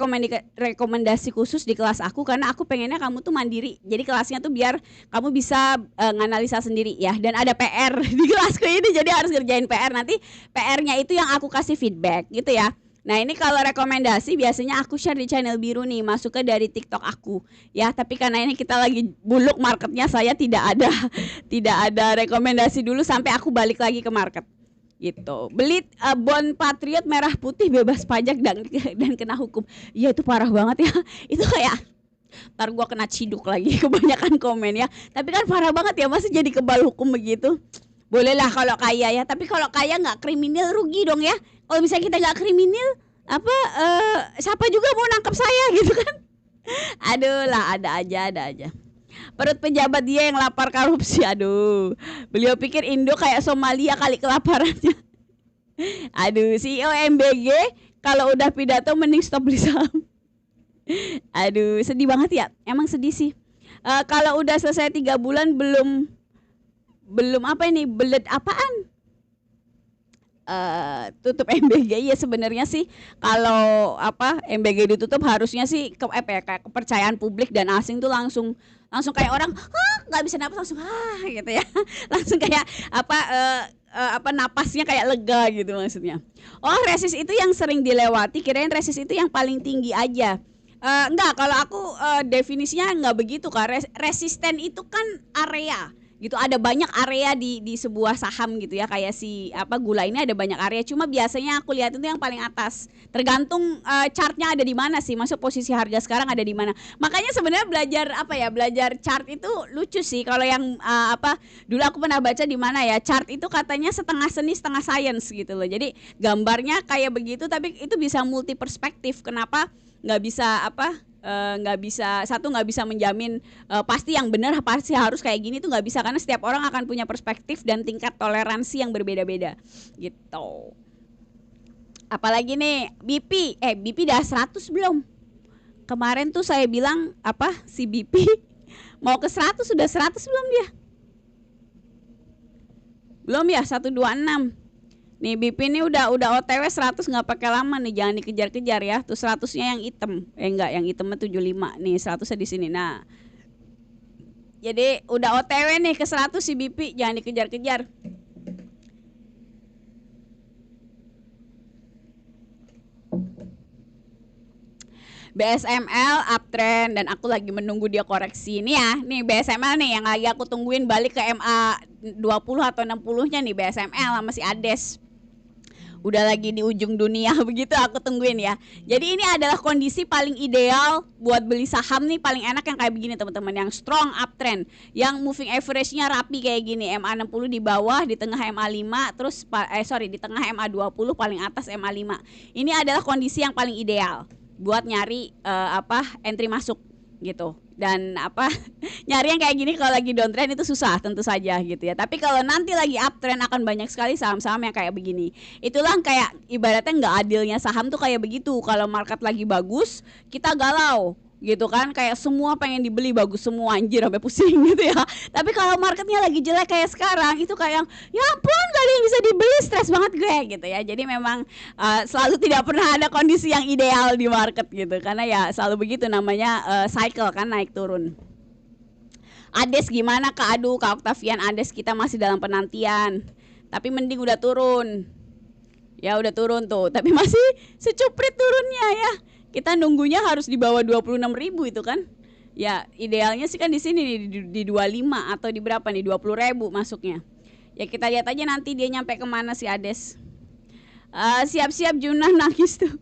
rekomendasi khusus di kelas aku, karena aku pengennya kamu tuh mandiri. Jadi kelasnya tuh biar kamu bisa nganalisa sendiri ya. Dan ada PR di kelasku ini, jadi harus ngerjain PR. Nanti PR-nya itu yang aku kasih feedback gitu ya. Nah, ini kalau rekomendasi biasanya aku share di channel biru nih, masuknya dari TikTok aku ya. Tapi karena ini kita lagi buluk marketnya, saya tidak ada rekomendasi dulu sampai aku balik lagi ke market gitu. Beli bond Patriot merah putih bebas pajak dan kena hukum. Iya, itu parah banget ya. Itu kayak ntar gua kena ciduk lagi kebanyakan komen ya. Tapi kan parah banget ya, masih jadi kebal hukum begitu. Bolehlah kalau kaya ya, tapi kalau kaya nggak kriminal rugi dong ya. Kalau misalnya kita nggak kriminal, siapa juga mau nangkap saya gitu kan? Aduh lah, ada aja. Perut pejabat dia yang lapar korupsi, aduh. Beliau pikir Indo kayak Somalia kali kelaparannya. Aduh, CEO MBG kalau udah pidato mending stop beli saham. Aduh, sedih banget ya. Emang sedih sih. Kalau udah selesai 3 bulan belum belet apaan? Tutup MBG ya. Sebenarnya sih kalau MBG ditutup harusnya sih kayak kepercayaan publik dan asing tuh langsung kayak orang nggak bisa napas, langsung gitu ya. Langsung kayak napasnya kayak lega gitu maksudnya. Oh, resist itu yang sering dilewati, kirain resist itu yang paling tinggi aja. Enggak, kalau aku definisinya enggak begitu, Kak. Resisten itu kan area gitu, ada banyak area di sebuah saham gitu ya, kayak gula ini ada banyak area, cuma biasanya aku lihat itu yang paling atas, tergantung chartnya ada di mana sih, masuk posisi harga sekarang ada di mana. Makanya sebenarnya belajar chart itu lucu sih. Kalau yang dulu aku pernah baca di mana ya, chart itu katanya setengah seni setengah science gitu loh. Jadi gambarnya kayak begitu, tapi itu bisa multi perspektif. Kenapa nggak bisa menjamin pasti yang benar, pasti harus kayak gini, tuh nggak bisa, karena setiap orang akan punya perspektif dan tingkat toleransi yang berbeda-beda gitu. Apalagi nih BP udah 100 belum? Kemarin tuh saya bilang si BP mau ke 100, sudah 100 belum dia? Belum ya, 126. Nih BP ini udah OTW 100, nggak pakai lama nih, jangan dikejar-kejar ya. Tuh 100-nya yang hitam. Enggak, yang hitamnya 75. Nih 100-nya di sini. Nah. Jadi udah OTW nih ke 100 si BP, jangan dikejar-kejar. BSML uptrend dan aku lagi menunggu dia koreksi. Nih ya, nih BSML nih yang lagi aku tungguin balik ke MA 20 atau 60-nya nih BSML sama si Ades. Udah lagi di ujung dunia begitu aku tungguin ya. Jadi ini adalah kondisi paling ideal buat beli saham nih, paling enak yang kayak begini teman-teman, yang strong uptrend, yang moving average-nya rapi kayak gini, MA 60 di bawah, di tengah MA 5, terus di tengah MA 20, paling atas MA 5. Ini adalah kondisi yang paling ideal buat nyari entry masuk gitu. Dan nyari yang kayak gini kalau lagi downtrend itu susah tentu saja gitu ya. Tapi kalau nanti lagi uptrend akan banyak sekali saham-saham yang kayak begini. Itulah kayak ibaratnya nggak adilnya saham tuh kayak begitu. Kalau market lagi bagus, kita galau gitu kan, kayak semua pengen dibeli, bagus semua, anjir sampai pusing gitu ya. Tapi kalau marketnya lagi jelek kayak sekarang, itu kayak ya ampun gak ada yang bisa dibeli, stres banget gue gitu ya. Jadi memang selalu tidak pernah ada kondisi yang ideal di market gitu, karena ya selalu begitu namanya, cycle kan, naik turun. Ades gimana Kak? Aduh Kak Octavian, Ades kita masih dalam penantian, tapi mending udah turun ya, udah turun tuh, tapi masih secuprit turunnya ya. Kita nunggunya harus di bawah 26.000 itu kan. Ya idealnya sih kan di sini di 25 atau di berapa nih, 20.000 masuknya. Ya kita lihat aja nanti dia nyampe kemana si Ades. Siap-siap Junam nangis tuh.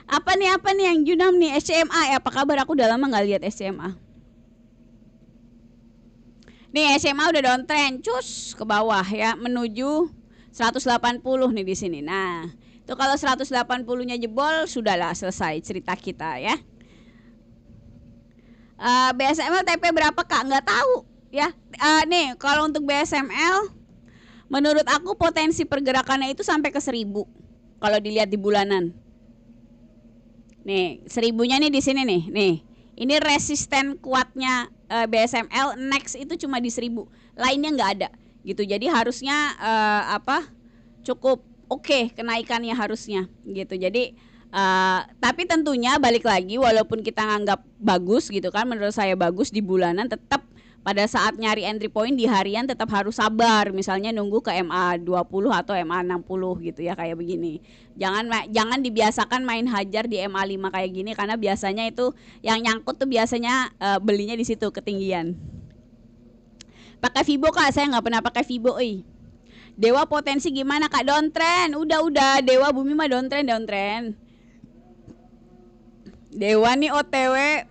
Apa nih yang Junam nih, SCMA ya, apa kabar? Aku udah lama nggak lihat SCMA. Nih SCMA udah downtrend, cus ke bawah ya, menuju 180 nih di sini. Nah, itu kalau 180-nya jebol, sudahlah selesai cerita kita ya. BSML TP berapa Kak? Nggak tahu ya. Nih kalau untuk BSML, menurut aku potensi pergerakannya itu sampai ke 1000 kalau dilihat di bulanan. Nih 1000-nya nih di sini nih. Ini resisten kuatnya BSML next itu cuma di 1000, lainnya nggak ada gitu. Jadi harusnya cukup oke kenaikannya harusnya gitu. Jadi tapi tentunya balik lagi, walaupun kita nganggap bagus gitu kan, menurut saya bagus di bulanan, tetap pada saat nyari entry point di harian tetap harus sabar. Misalnya nunggu ke MA 20 atau MA 60 gitu ya, kayak begini. Jangan dibiasakan main hajar di MA 5 kayak gini, karena biasanya itu yang nyangkut tuh biasanya belinya di situ ketinggian. Pakai Fibo Kak, saya nggak pernah pakai Fibo. Dewa potensi gimana Kak? Downtrend. Udah Dewa Bumi mah downtrend. Dewa nih OTW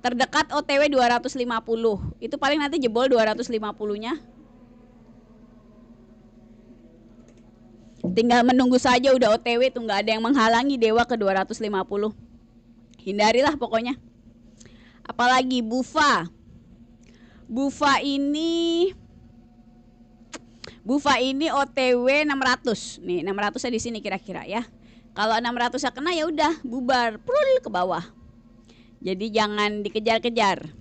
terdekat, OTW 250. Itu paling nanti jebol 250-nya. Tinggal menunggu saja, udah OTW tuh, nggak ada yang menghalangi Dewa ke 250. Hindarilah pokoknya. Apalagi Bufa ini OTW 600. Nih 600-nya di sini kira-kira ya. Kalau 600-nya kena ya udah bubar, prul ke bawah. Jadi jangan dikejar-kejar.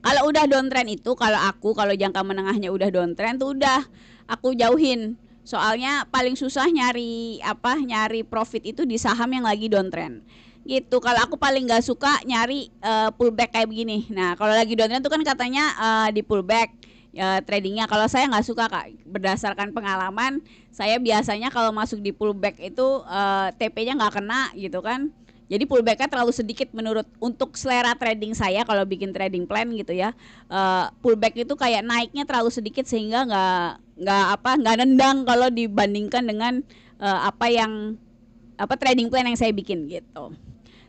Kalau udah downtrend itu, kalau jangka menengahnya udah downtrend tuh udah aku jauhin. Soalnya paling susah nyari profit itu di saham yang lagi downtrend. Gitu. Kalau aku paling nggak suka nyari pullback kayak begini. Nah, kalau lagi downtrend tuh kan katanya di pullback tradingnya. Kalau saya nggak suka Kak, berdasarkan pengalaman saya biasanya kalau masuk di pullback itu TP-nya nggak kena gitu kan. Jadi pullbacknya terlalu sedikit untuk selera trading saya kalau bikin trading plan gitu ya. Pullback itu kayak naiknya terlalu sedikit sehingga nggak nendang kalau dibandingkan dengan trading plan yang saya bikin gitu.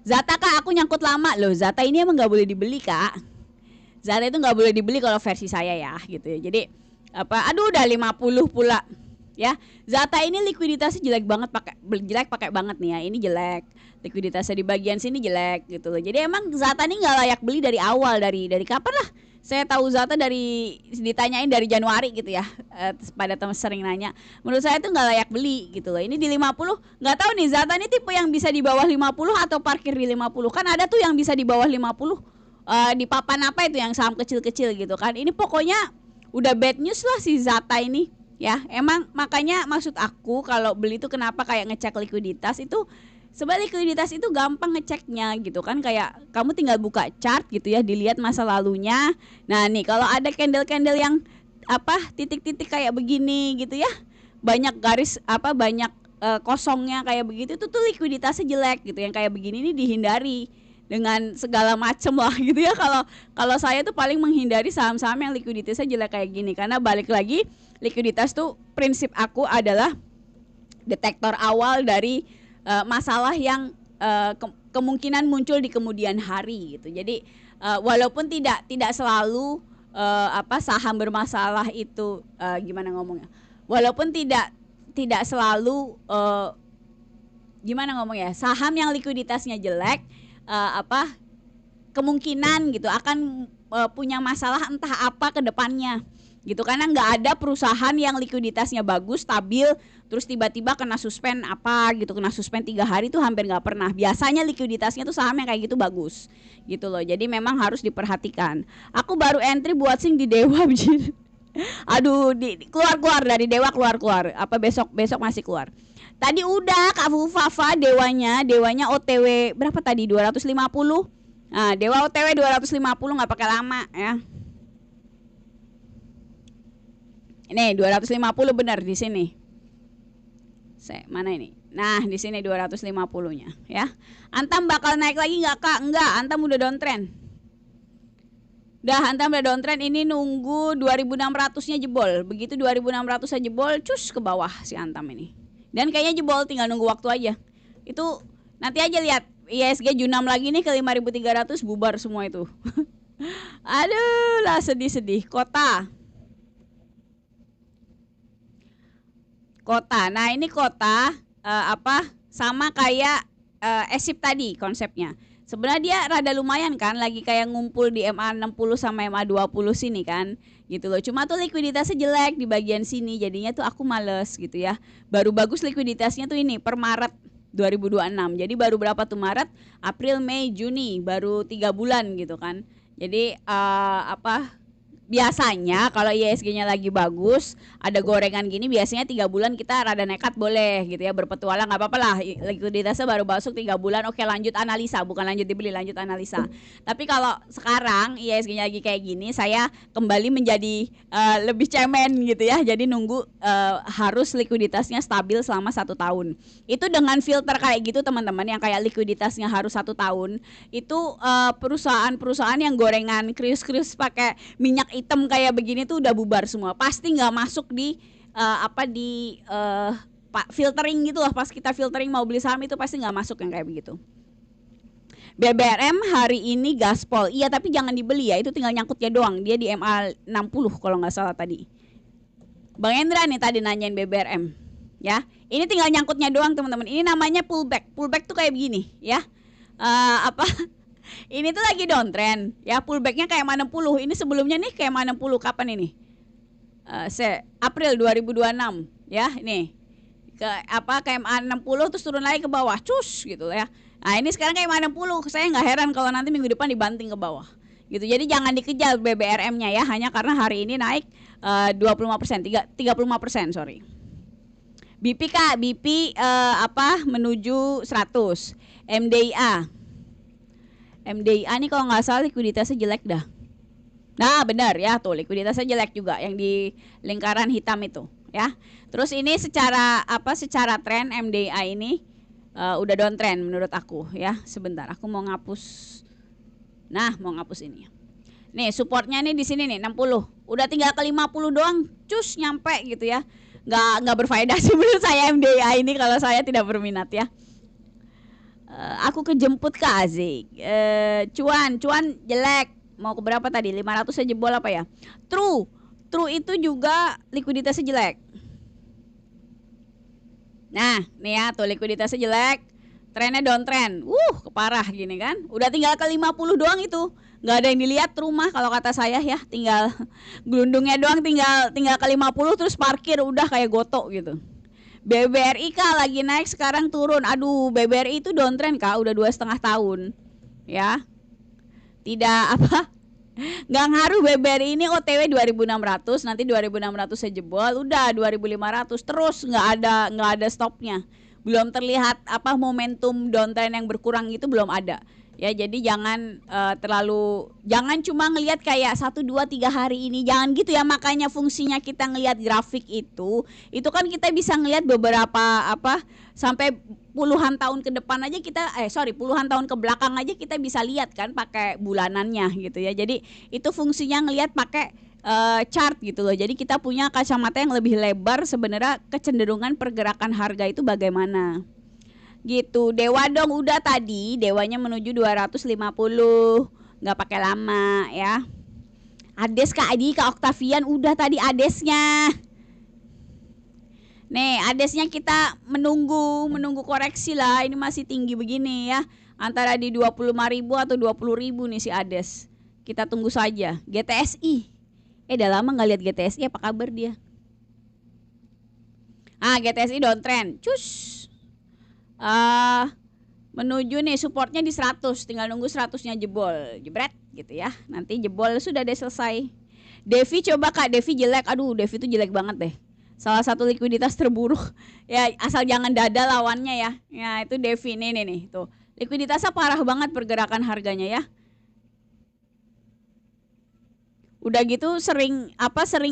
Zata Kak, aku nyangkut lama loh. Zata ini emang nggak boleh dibeli Kak. Zata itu nggak boleh dibeli kalau versi saya ya gitu ya. Jadi udah 50 pula ya. Zata ini likuiditasnya jelek pakai banget nih ya. Ini jelek, likuiditasnya di bagian sini jelek gitu loh. Jadi emang Zata ini nggak layak beli dari awal, dari kapan lah saya tahu Zata, ditanyain dari Januari gitu ya. Pada teman sering nanya, menurut saya itu nggak layak beli gitu loh. Ini di 50, nggak tahu nih Zata ini tipe yang bisa di bawah 50 atau parkir di 50. Kan ada tuh yang bisa di bawah 50 di papan apa itu yang saham kecil-kecil gitu kan. Ini pokoknya udah bad news lah si Zata ini ya. Emang makanya maksud aku kalau beli itu kenapa kayak ngecek likuiditas itu. Sebab likuiditas itu gampang ngeceknya gitu kan, kayak kamu tinggal buka chart gitu ya, dilihat masa lalunya. Nah nih kalau ada candle-candle yang titik-titik kayak begini gitu ya, banyak garis kosongnya kayak begitu, itu tuh likuiditasnya jelek gitu. Yang kayak begini nih dihindari. dengan segala macem lah gitu ya. Kalau saya tuh paling menghindari saham-saham yang likuiditasnya jelek kayak gini, karena balik lagi likuiditas tuh prinsip aku adalah detektor awal dari masalah yang kemungkinan muncul di kemudian hari gitu. Jadi walaupun tidak selalu saham bermasalah itu gimana ngomongnya, walaupun tidak selalu gimana ngomongnya, saham yang likuiditasnya jelek kemungkinan gitu akan punya masalah entah apa ke depannya gitu, karena nggak ada perusahaan yang likuiditasnya bagus, stabil, terus tiba-tiba kena suspend kena suspend 3 hari tuh hampir nggak pernah. Biasanya likuiditasnya tuh saham yang kayak gitu bagus gitu loh. Jadi memang harus diperhatikan. Aku baru entry buat sing di Dewa aduh, keluar dari Dewa, keluar besok masih keluar. Tadi udah Kak Fufafa dewanya OTW berapa tadi, 250. Nah, Dewa OTW 250 nggak pakai lama ya. Ini 250 benar di sini. Mana ini? Nah, di sini 250-nya ya. Antam bakal naik lagi nggak Kak? Enggak, Antam udah downtrend. Antam udah downtrend, ini nunggu 2600-nya jebol. Begitu 2600-nya jebol, cus ke bawah si Antam ini. Dan kayaknya jebol, tinggal nunggu waktu aja. Itu nanti aja lihat ISG Junam lagi nih ke 5300, bubar semua itu. Aduh lah, sedih-sedih. Kota. Nah, ini kota sama kayak ESIP tadi konsepnya. Sebenarnya dia rada lumayan kan, lagi kayak ngumpul di MA60 sama MA20 sini kan, gitu loh. Cuma tuh likuiditasnya jelek di bagian sini, jadinya tuh aku males gitu ya. Baru bagus likuiditasnya tuh ini per Maret 2026. Jadi baru berapa tuh, Maret, April, Mei, Juni, baru 3 bulan gitu kan. Jadi biasanya kalau ISG-nya lagi bagus, ada gorengan gini, biasanya 3 bulan kita rada nekat boleh gitu ya, berpetualang nggak apa-apa lah. Likuiditasnya baru masuk 3 bulan, oke lanjut analisa, bukan lanjut dibeli, lanjut analisa. Tapi kalau sekarang ISG-nya lagi kayak gini, saya kembali menjadi lebih cemen gitu ya. Jadi nunggu harus likuiditasnya stabil selama 1 tahun. Itu dengan filter kayak gitu teman-teman, yang kayak likuiditasnya harus 1 tahun. Itu perusahaan-perusahaan yang gorengan krius-krius pakai minyak hitam kayak begini tuh udah bubar semua, pasti nggak masuk di filtering gitu lah. Pas kita filtering mau beli saham itu pasti nggak masuk yang kayak begitu. BBRM hari ini gaspol, iya tapi jangan dibeli ya, itu tinggal nyangkutnya doang, dia di MA60 kalau nggak salah tadi. Bang Hendra nih tadi nanyain BBRM ya, ini tinggal nyangkutnya doang teman-teman. Ini namanya pullback tuh kayak begini ya. Ini tuh lagi downtrend ya, pullbacknya kayak MA60. Ini sebelumnya nih kayak MA60 kapan ini? April 2026 ya, ini ke MA60 terus turun lagi ke bawah, cus gitu ya. Nah, ini sekarang kayak MA60. Saya nggak heran kalau nanti minggu depan dibanting ke bawah gitu. Jadi jangan dikejar BBRM-nya ya, hanya karena hari ini naik 25%, 35%, sorry. BP Kak, BP menuju 100. MDIA nih kalau nggak salah likuiditasnya jelek dah. Nah benar ya, tuh likuiditasnya jelek juga yang di lingkaran hitam itu ya. Terus ini secara tren MDIA ini udah downtrend menurut aku ya. Sebentar, aku mau ngapus. Nah, mau ngapus ini. Nih supportnya nih di sini nih 60. Udah tinggal ke 50 doang, cus nyampe gitu ya. Nggak berfaedah sih menurut saya MDIA ini kalau saya tidak berminat ya. Aku kejemput ke Azik. Cuan jelek. Mau ke berapa tadi? 500 aja jebol apa ya? True itu juga likuiditasnya jelek. Nah, nih ya tuh likuiditasnya jelek. Trennya downtrend. Keparah gini kan. Udah tinggal ke 50 doang itu. Nggak ada yang dilihat rumah kalau kata saya ya. Tinggal gelundungnya doang, tinggal ke 50 terus parkir udah kayak goto gitu. BBRI Kak lagi naik sekarang turun. Aduh, BBRI itu downtrend Kak, udah 2,5 tahun. Ya. Tidak nggak ngaruh BBRI ini OTW 2600, nanti 2600 sejebol, udah 2500 terus nggak ada stopnya. Belum terlihat momentum downtrend yang berkurang itu belum ada. Ya, jadi jangan jangan cuma ngelihat kayak 1, 2, 3 hari ini, jangan gitu ya. Makanya fungsinya kita ngelihat grafik itu kan kita bisa ngelihat beberapa sampai puluhan tahun ke depan aja puluhan tahun ke belakang aja kita bisa lihat kan pakai bulanannya gitu ya. Jadi itu fungsinya ngelihat pakai chart gitu loh. Jadi kita punya kacamata yang lebih lebar sebenarnya kecenderungan pergerakan harga itu bagaimana. Gitu. Dewa dong udah tadi, dewanya menuju 250. Nggak pakai lama ya. Ades Kak Adi, Kak Octavian udah tadi adesnya. Nih, adesnya kita menunggu koreksi lah. Ini masih tinggi begini ya. Antara di 25.000 atau 20.000 nih si ades. Kita tunggu saja. GTSI. Udah lama nggak lihat GTSI, apa kabar dia? GTSI downtrend. Cus. Menuju nih supportnya di 100, tinggal nunggu 100-nya jebol, jebret gitu ya. Nanti jebol sudah deh selesai. Devi coba Kak, Devi jelek. Aduh, Devi tuh jelek banget deh. Salah satu likuiditas terburuk. Ya, asal jangan dada lawannya ya. Ya, itu Devi nih tuh. Likuiditasnya parah banget pergerakan harganya ya. Udah gitu sering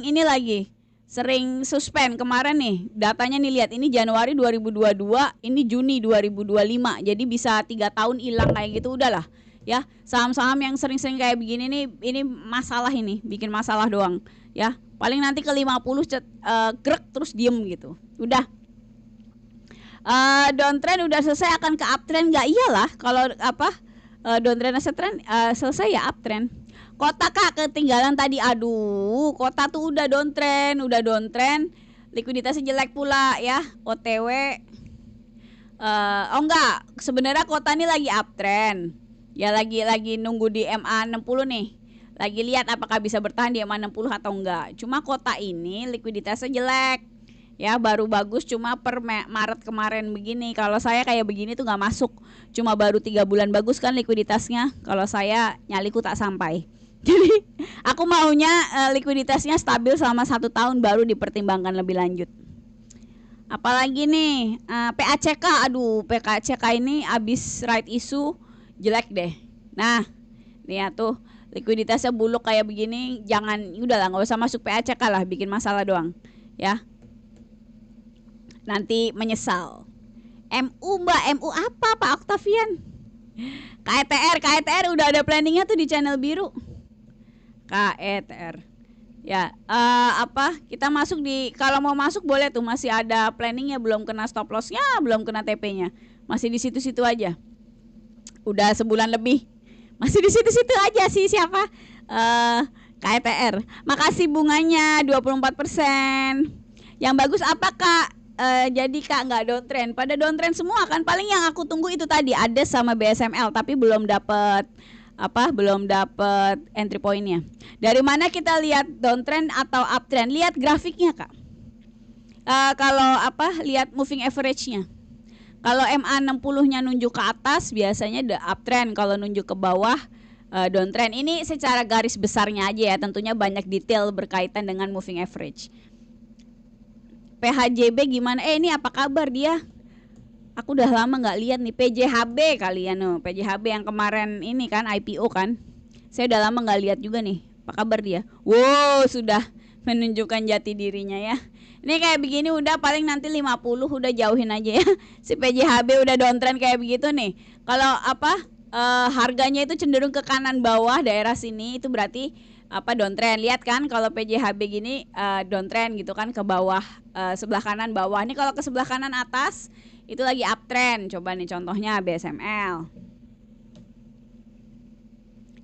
ini lagi. Sering suspend kemarin nih, datanya nih lihat, ini Januari 2022, ini Juni 2025, jadi bisa 3 tahun hilang kayak gitu, udahlah ya. Saham-saham yang sering-sering kayak begini nih, ini masalah, ini bikin masalah doang ya. Paling nanti ke 50 grek terus diem gitu, udah. Downtrend udah selesai, akan ke uptrend nggak? Iyalah, kalau downtrend selesai ya uptrend. Kota Kak ketinggalan tadi, aduh, Kota tuh udah downtrend, likuiditasnya jelek pula ya, OTW. Enggak, sebenarnya Kota ini lagi uptrend. Ya lagi nunggu di MA60 nih. Lagi lihat apakah bisa bertahan di MA60 atau enggak. Cuma Kota ini likuiditasnya jelek. Ya baru bagus cuma per Maret kemarin begini. Kalau saya kayak begini tuh nggak masuk. Cuma baru 3 bulan bagus kan likuiditasnya. Kalau saya nyaliku tak sampai. Jadi aku maunya likuiditasnya stabil selama 1 tahun baru dipertimbangkan lebih lanjut. Apalagi nih PACK, aduh PACK ini abis right issue jelek deh. Nah nih ya tuh likuiditasnya buluk kayak begini, jangan, udahlah nggak usah masuk PACK lah, bikin masalah doang ya. Nanti menyesal. MU Mbak, MU apa Pak Octavian? KETR udah ada planningnya tuh di channel biru. KETR ya, kita masuk di, kalau mau masuk boleh tuh, masih ada planningnya, belum kena stop lossnya, belum kena TP-nya, masih di situ-situ aja. Udah sebulan lebih masih di situ-situ aja sih. Siapa? KETR. Makasih bunganya 24%. Yang bagus apa Kak? Jadi Kak nggak downtrend, pada downtrend semua kan. Paling yang aku tunggu itu tadi ADES sama BSML, tapi belum dapat entry pointnya. Dari mana kita lihat downtrend atau uptrend? Lihat grafiknya Kak. Kalau lihat moving average-nya. Kalau MA60-nya nunjuk ke atas biasanya the uptrend, kalau nunjuk ke bawah downtrend. Ini secara garis besarnya aja ya, tentunya banyak detail berkaitan dengan moving average. PHJB gimana? Ini apa kabar dia? Aku udah lama nggak lihat nih. PJHB kalian loh, PJHB yang kemarin ini kan IPO kan. Saya udah lama nggak lihat juga nih. Apa kabar dia? Wow, sudah menunjukkan jati dirinya ya. Ini kayak begini udah paling nanti 50 udah jauhin aja ya. Si PJHB udah downtrend kayak begitu nih. Kalau harganya itu cenderung ke kanan bawah daerah sini, itu berarti downtrend. Lihat kan kalau PJHB gini downtrend gitu kan, ke bawah, sebelah kanan bawah. Ini kalau ke sebelah kanan atas itu lagi uptrend. Coba nih contohnya BSML.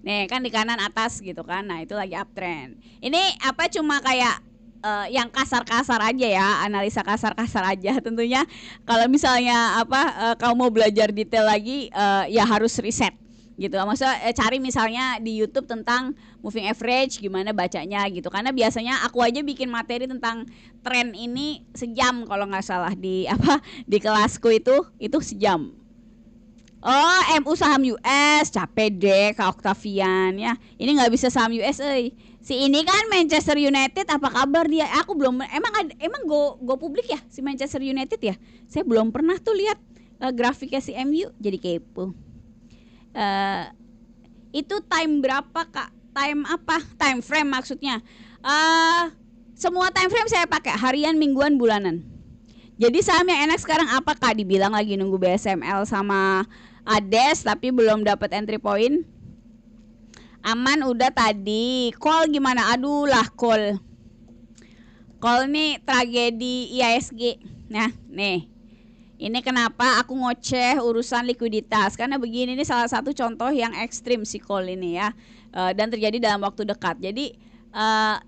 Nih kan di kanan atas gitu kan. Nah, itu lagi uptrend. Ini cuma kayak yang kasar-kasar aja ya, analisa kasar-kasar aja. Tentunya kalau misalnya kamu mau belajar detail lagi ya harus riset gitu. Maksudnya cari misalnya di YouTube tentang moving average gimana bacanya gitu. Karena biasanya aku aja bikin materi tentang tren ini sejam kalau nggak salah di di kelasku itu sejam. Oh, MU saham US, capek deh Kak Octavian ya. Ini nggak bisa saham US Si ini kan Manchester United, apa kabar dia? Aku belum, emang go publik ya si Manchester United ya? Saya belum pernah tuh lihat grafiknya si MU, jadi kepo. Eh, itu time berapa Kak? Time apa? Time frame maksudnya. Eh, semua time frame saya pakai harian, mingguan, bulanan. Jadi saham yang enak sekarang apa Kak? Dibilang lagi nunggu BSML sama ADES tapi belum dapat entry point. Aman udah tadi. Call gimana? Aduh lah call. Call nih tragedi IISG. Nah, nih. Ini kenapa aku ngoceh urusan likuiditas. Karena begini, ini salah satu contoh yang ekstrim si call ini ya. Dan terjadi dalam waktu dekat. Jadi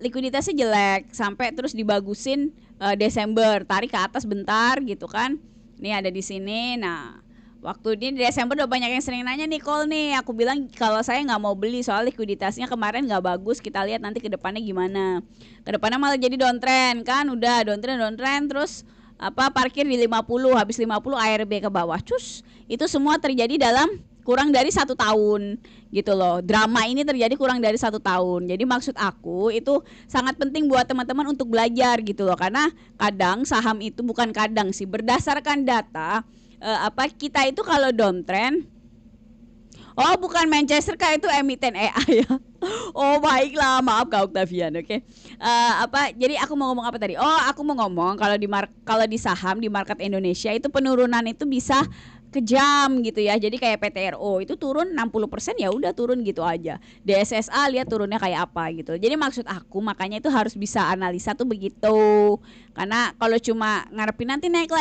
likuiditasnya jelek sampai terus dibagusin Desember, tarik ke atas bentar gitu kan. Ini ada di sini. Nah, waktu ini di Desember udah banyak yang sering nanya nih call nih. Aku bilang kalau saya nggak mau beli soal likuiditasnya kemarin nggak bagus. Kita lihat nanti ke depannya gimana. Ke depannya malah jadi downtrend kan. Udah downtrend terus apa parkir di 50, habis 50 ARB ke bawah. Cus, itu semua terjadi dalam kurang dari 1 tahun gitu loh. Drama ini terjadi kurang dari 1 tahun. Jadi maksud aku itu sangat penting buat teman-teman untuk belajar gitu loh. Karena kadang saham itu bukan kadang sih, berdasarkan data kita itu kalau downtrend. Oh bukan Manchester Kak, itu emiten EA ya. Oh baiklah, maaf Kak Octavian, oke. Jadi aku mau ngomong apa tadi? Oh aku mau ngomong kalau di saham di market Indonesia itu penurunan itu bisa kejam gitu ya. Jadi kayak PTRO itu turun 60% ya udah turun gitu aja. DSSA lihat turunnya kayak apa gitu. Jadi maksud aku makanya itu harus bisa analisa tuh begitu. Karena kalau cuma ngarepin nanti naik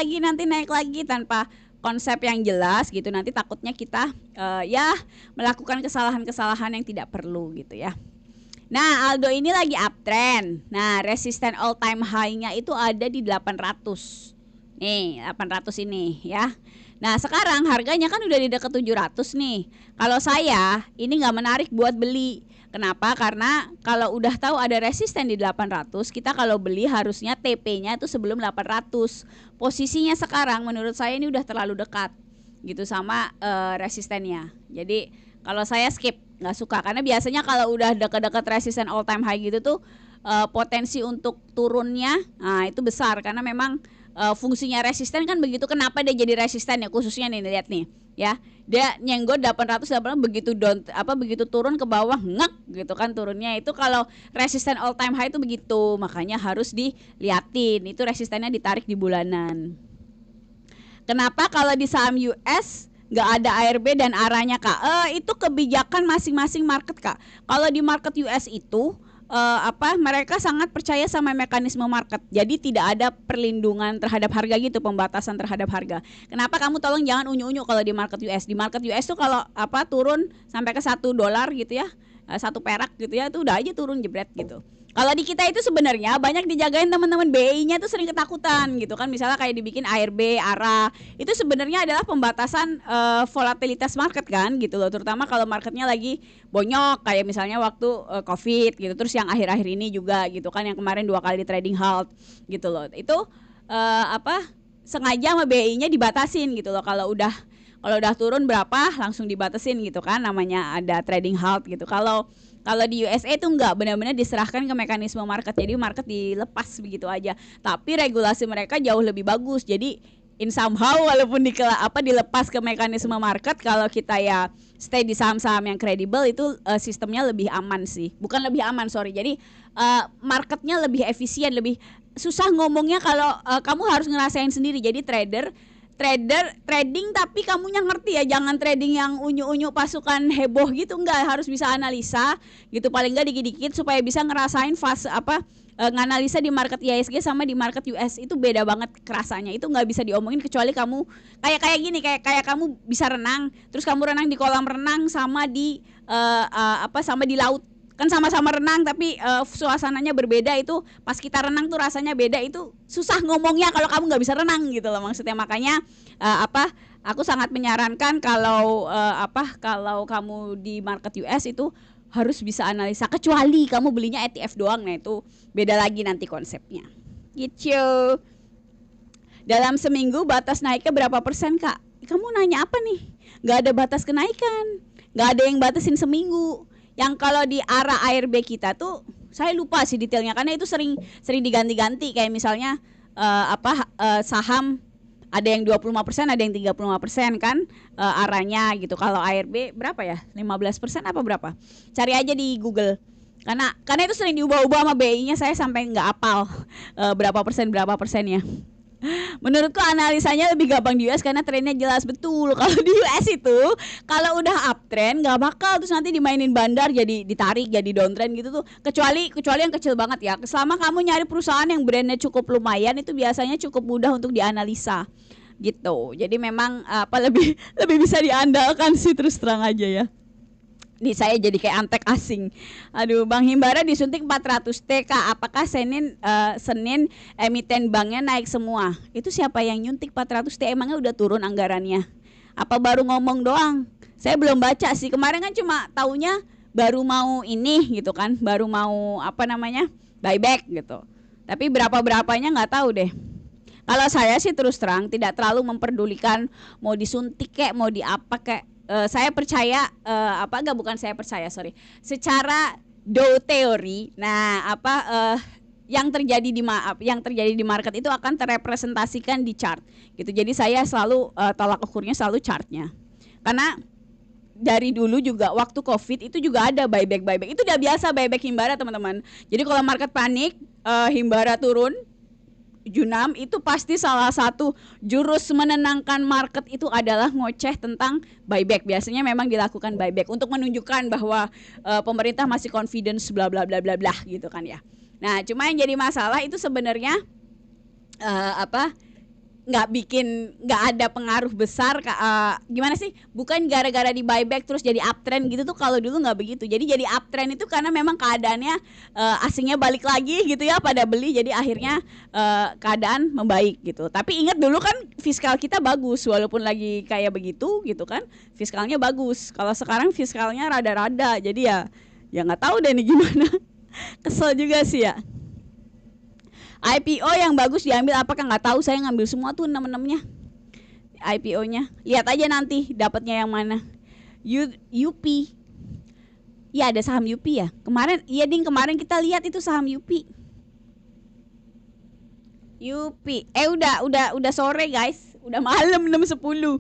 lagi tanpa konsep yang jelas gitu, nanti takutnya kita ya melakukan kesalahan-kesalahan yang tidak perlu gitu ya. Nah Aldo ini lagi uptrend. Nah resisten all time high-nya itu ada di 800. Nih 800 ini ya. Nah sekarang harganya kan udah di dekat 700 nih. Kalau saya ini nggak menarik buat beli. Kenapa? Karena kalau udah tahu ada resisten di 800, kita kalau beli harusnya TP-nya itu sebelum 800. Posisinya sekarang menurut saya ini udah terlalu dekat gitu sama resistennya. Jadi kalau saya skip, nggak suka karena biasanya kalau udah dekat-dekat resisten all time high gitu tuh potensi untuk turunnya itu besar karena memang fungsinya resisten kan begitu. Kenapa dia jadi resisten ya, khususnya nih lihat nih ya, dia nyenggol 800 begitu begitu turun ke bawah ngek gitu kan turunnya. Itu kalau resisten all time high itu begitu, makanya harus diliatin itu resistennya ditarik di bulanan. Kenapa kalau di saham US nggak ada ARB dan arahnya Kak? Itu kebijakan masing-masing market Kak. Kalau di market US itu mereka sangat percaya sama mekanisme market. Jadi tidak ada perlindungan terhadap harga gitu, pembatasan terhadap harga. Kenapa kamu tolong jangan unyu-unyu kalau di market US. Di market US tuh kalau turun sampai ke $1 gitu ya, 1 perak gitu ya, itu udah aja turun jebret gitu. Kalau di kita itu sebenarnya banyak dijagain teman-teman, BI-nya tuh sering ketakutan gitu kan. Misalnya kayak dibikin ARB, ARA. Itu sebenarnya adalah pembatasan volatilitas market kan gitu loh. Terutama kalau marketnya lagi bonyok kayak misalnya waktu Covid gitu. Terus yang akhir-akhir ini juga gitu kan, yang kemarin 2 kali trading halt gitu loh. Itu sengaja sama BI-nya dibatasin gitu loh. Kalau udah turun berapa langsung dibatasin gitu kan, namanya ada trading halt gitu. Kalau di USA itu enggak, benar-benar diserahkan ke mekanisme market. Jadi market dilepas begitu aja. Tapi regulasi mereka jauh lebih bagus. Jadi in somehow walaupun dilepas ke mekanisme market, kalau kita ya stay di saham-saham yang kredibel itu sistemnya lebih aman sih. Bukan lebih aman, sorry. Jadi marketnya lebih efisien, lebih susah ngomongnya kalau kamu harus ngerasain sendiri. Jadi trading tapi kamunya ngerti ya, jangan trading yang unyu-unyu pasukan heboh gitu, enggak, harus bisa analisa gitu paling enggak dikit-dikit supaya bisa ngerasain fase nganalisa di market IISG sama di market US itu beda banget kerasanya. Itu nggak bisa diomongin kecuali kamu kayak gini, kayak kamu bisa renang, terus kamu renang di kolam renang sama di sama di laut. Kan sama-sama renang tapi suasananya berbeda. Itu pas kita renang tuh rasanya beda. Itu susah ngomongnya kalau kamu nggak bisa renang gitu loh maksudnya. Makanya aku sangat menyarankan kalau kalau kamu di market US itu harus bisa analisa, kecuali kamu belinya ETF doang. Nah itu beda lagi nanti konsepnya gitu. Dalam seminggu batas naiknya berapa persen Kak? Kamu nanya apa nih? Nggak ada batas kenaikan, nggak ada yang batasin seminggu. Yang kalau di arah ARB kita tuh saya lupa sih detailnya karena itu sering diganti-ganti. Kayak misalnya saham Ada yang 25%, ada yang 35% kan arahnya gitu. Kalau ARB berapa ya? 15% apa berapa? Cari aja di Google. Karena itu sering diubah-ubah sama BI-nya, saya sampai nggak hafal berapa persennya. Menurutku analisanya lebih gampang di US karena trennya jelas betul. Kalau di US itu kalau udah uptrend nggak bakal terus nanti dimainin bandar jadi ditarik jadi downtrend gitu tuh. Kecuali yang kecil banget ya. Selama kamu nyari perusahaan yang brandnya cukup lumayan itu biasanya cukup mudah untuk dianalisa gitu. Jadi memang lebih bisa diandalkan sih, terus terang aja ya. Nih saya jadi kayak antek asing. Aduh, Bang Himbara disuntik 400 T Kak. Apakah Senin emiten banknya naik semua? Itu siapa yang nyuntik 400 T? Emangnya udah turun anggarannya? Apa baru ngomong doang? Saya belum baca sih. Kemarin kan cuma taunya baru mau ini gitu kan. Baru mau buyback gitu. Tapi berapanya nggak tahu deh. Kalau saya sih terus terang tidak terlalu memperdulikan mau disuntik kek, mau di apa kek. Saya percaya secara Dow teori. Nah, yang terjadi di market itu akan terrepresentasikan di chart gitu. Jadi saya selalu tolak ukurnya selalu chartnya. Karena dari dulu juga waktu Covid itu juga ada buyback. Itu udah biasa buyback Himbara, teman-teman. Jadi kalau market panik, Himbara turun Junam, itu pasti salah satu jurus menenangkan market itu adalah ngoceh tentang buyback. Biasanya memang dilakukan buyback untuk menunjukkan bahwa pemerintah masih confidence bla bla bla bla bla gitu kan ya. Nah, cuma yang jadi masalah itu sebenarnya nggak ada pengaruh besar gimana sih, bukan gara-gara di buyback terus jadi uptrend gitu tuh. Kalau dulu nggak begitu. Jadi uptrend itu karena memang keadaannya asingnya balik lagi gitu ya, pada beli, jadi akhirnya keadaan membaik gitu. Tapi ingat dulu kan fiskal kita bagus walaupun lagi kayak begitu gitu kan, fiskalnya bagus. Kalau sekarang fiskalnya rada-rada, jadi ya nggak tahu deh nih gimana. Kesel juga sih ya. IPO yang bagus diambil apakah, nggak tahu, saya ngambil semua tuh 6-6-nya IPO-nya. Lihat aja nanti dapatnya yang mana. UP. Ya ada saham UP ya. Kemarin kita lihat itu saham UP. Udah sore guys. Udah malam 6.10.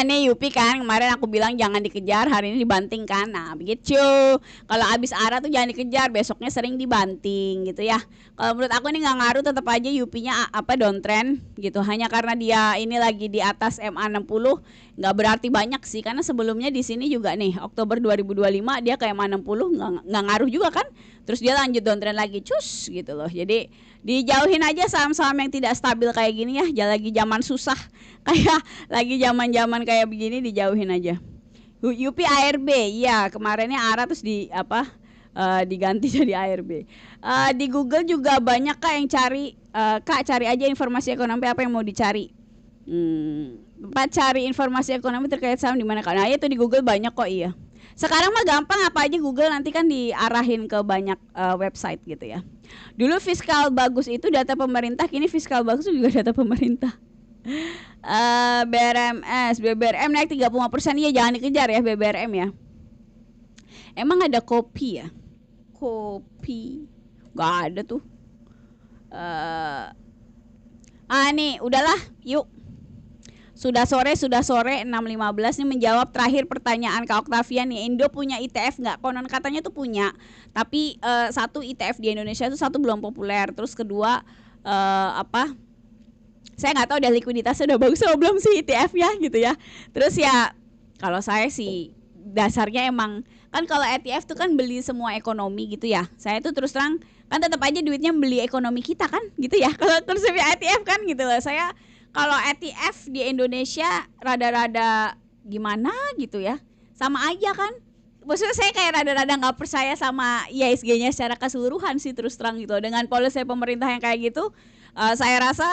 Nih Yupi kan kemarin aku bilang jangan dikejar, hari ini dibanting kan. Nah begitu. Kalau abis arah tuh jangan dikejar, besoknya sering dibanting gitu ya. Kalau menurut aku ini nggak ngaruh, tetap aja Yupinya downtrend gitu. Hanya karena dia ini lagi di atas MA60, nggak berarti banyak sih. Karena sebelumnya di sini juga nih Oktober 2025 dia ke MA60 nggak ngaruh juga kan. Terus dia lanjut downtrend lagi, cus gitu loh. Jadi dijauhin aja saham-saham yang tidak stabil kayak gini ya. Lagi zaman susah, kayak lagi zaman kayak begini, dijauhin aja. UP ARB ya, kemarinnya ARA terus diganti jadi ARB. Di Google juga banyak Kak yang cari. Kak cari aja informasi ekonomi, apa yang mau dicari. Cari informasi ekonomi terkait saham di mana Kak. Nah itu di Google banyak kok. Iya, sekarang mah gampang, apa aja Google, nanti kan diarahin ke banyak website gitu ya. Dulu fiskal bagus itu data pemerintah, kini fiskal bagus juga data pemerintah. BBRM naik 35%. Iya jangan dikejar ya BBRM ya. Emang ada kopi ya? Kopi nggak ada tuh. Nih udahlah, yuk. Sudah sore 6.15 nih. Menjawab terakhir pertanyaan Kak Octavia nih, Indo punya ETF nggak? Konon katanya tuh punya, tapi satu ETF di Indonesia itu satu belum populer, terus kedua saya nggak tahu deh likuiditasnya udah bagus atau belum sih ETF-nya gitu ya. Terus ya kalau saya sih dasarnya emang kan kalau ETF tuh kan beli semua ekonomi gitu ya. Saya tuh terus terang kan tetap aja duitnya beli ekonomi kita kan gitu ya. Kalau konsepnya ETF kan gitu loh. Saya kalau ETF di Indonesia rada-rada gimana gitu ya, sama aja kan. Maksudnya saya kayak rada-rada nggak percaya sama IHSG-nya secara keseluruhan sih, terus terang gitu. Dengan policy pemerintah yang kayak gitu, saya rasa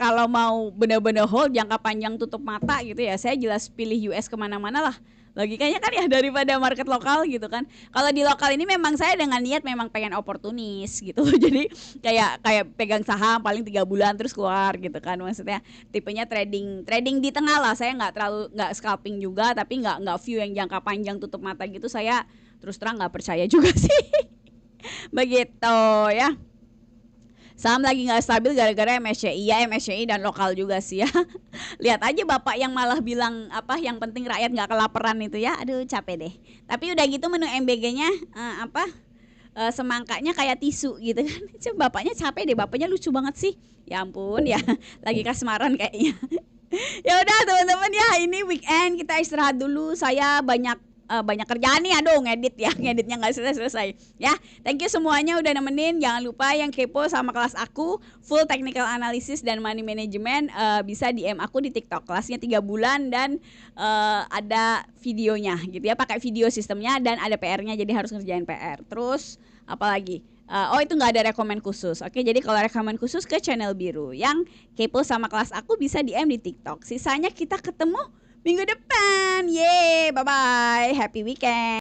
kalau mau benar-benar hold jangka panjang tutup mata gitu ya, saya jelas pilih US kemana-mana lah. Logikanya kan ya, daripada market lokal gitu kan. Kalau di lokal ini memang saya dengan niat memang pengen oportunis gitu. Jadi kayak pegang saham paling 3 bulan terus keluar gitu kan. Maksudnya tipenya trading di tengah lah. Saya nggak scalping juga, tapi nggak view yang jangka panjang tutup mata gitu. Saya terus terang nggak percaya juga sih. Begitu ya. Saham lagi nggak stabil gara-gara MSCI. Ya MSCI dan lokal juga sih ya. Lihat aja bapak yang malah bilang apa yang penting rakyat nggak kelaparan itu ya. Aduh capek deh. Tapi udah gitu menu MBG-nya semangkanya kayak tisu gitu kan. Bapaknya capek deh, bapaknya lucu banget sih. Ya ampun ya, lagi kasmaran kayaknya. Ya udah teman-teman ya, ini weekend kita istirahat dulu. Saya banyak kerjaan nih, aduh ngedit ya, ngeditnya nggak selesai ya. Thank you semuanya udah nemenin. Jangan lupa yang kepo sama kelas aku full technical analysis dan money management, bisa DM aku di TikTok. Kelasnya 3 bulan dan ada videonya gitu ya, pakai video sistemnya dan ada PR-nya, jadi harus ngerjain PR. Terus apalagi? Oh itu nggak ada rekomen khusus. Oke, jadi kalau rekomen khusus ke channel biru. Yang kepo sama kelas aku bisa DM di TikTok. Sisanya kita ketemu minggu depan. Yeay, bye-bye. Happy weekend.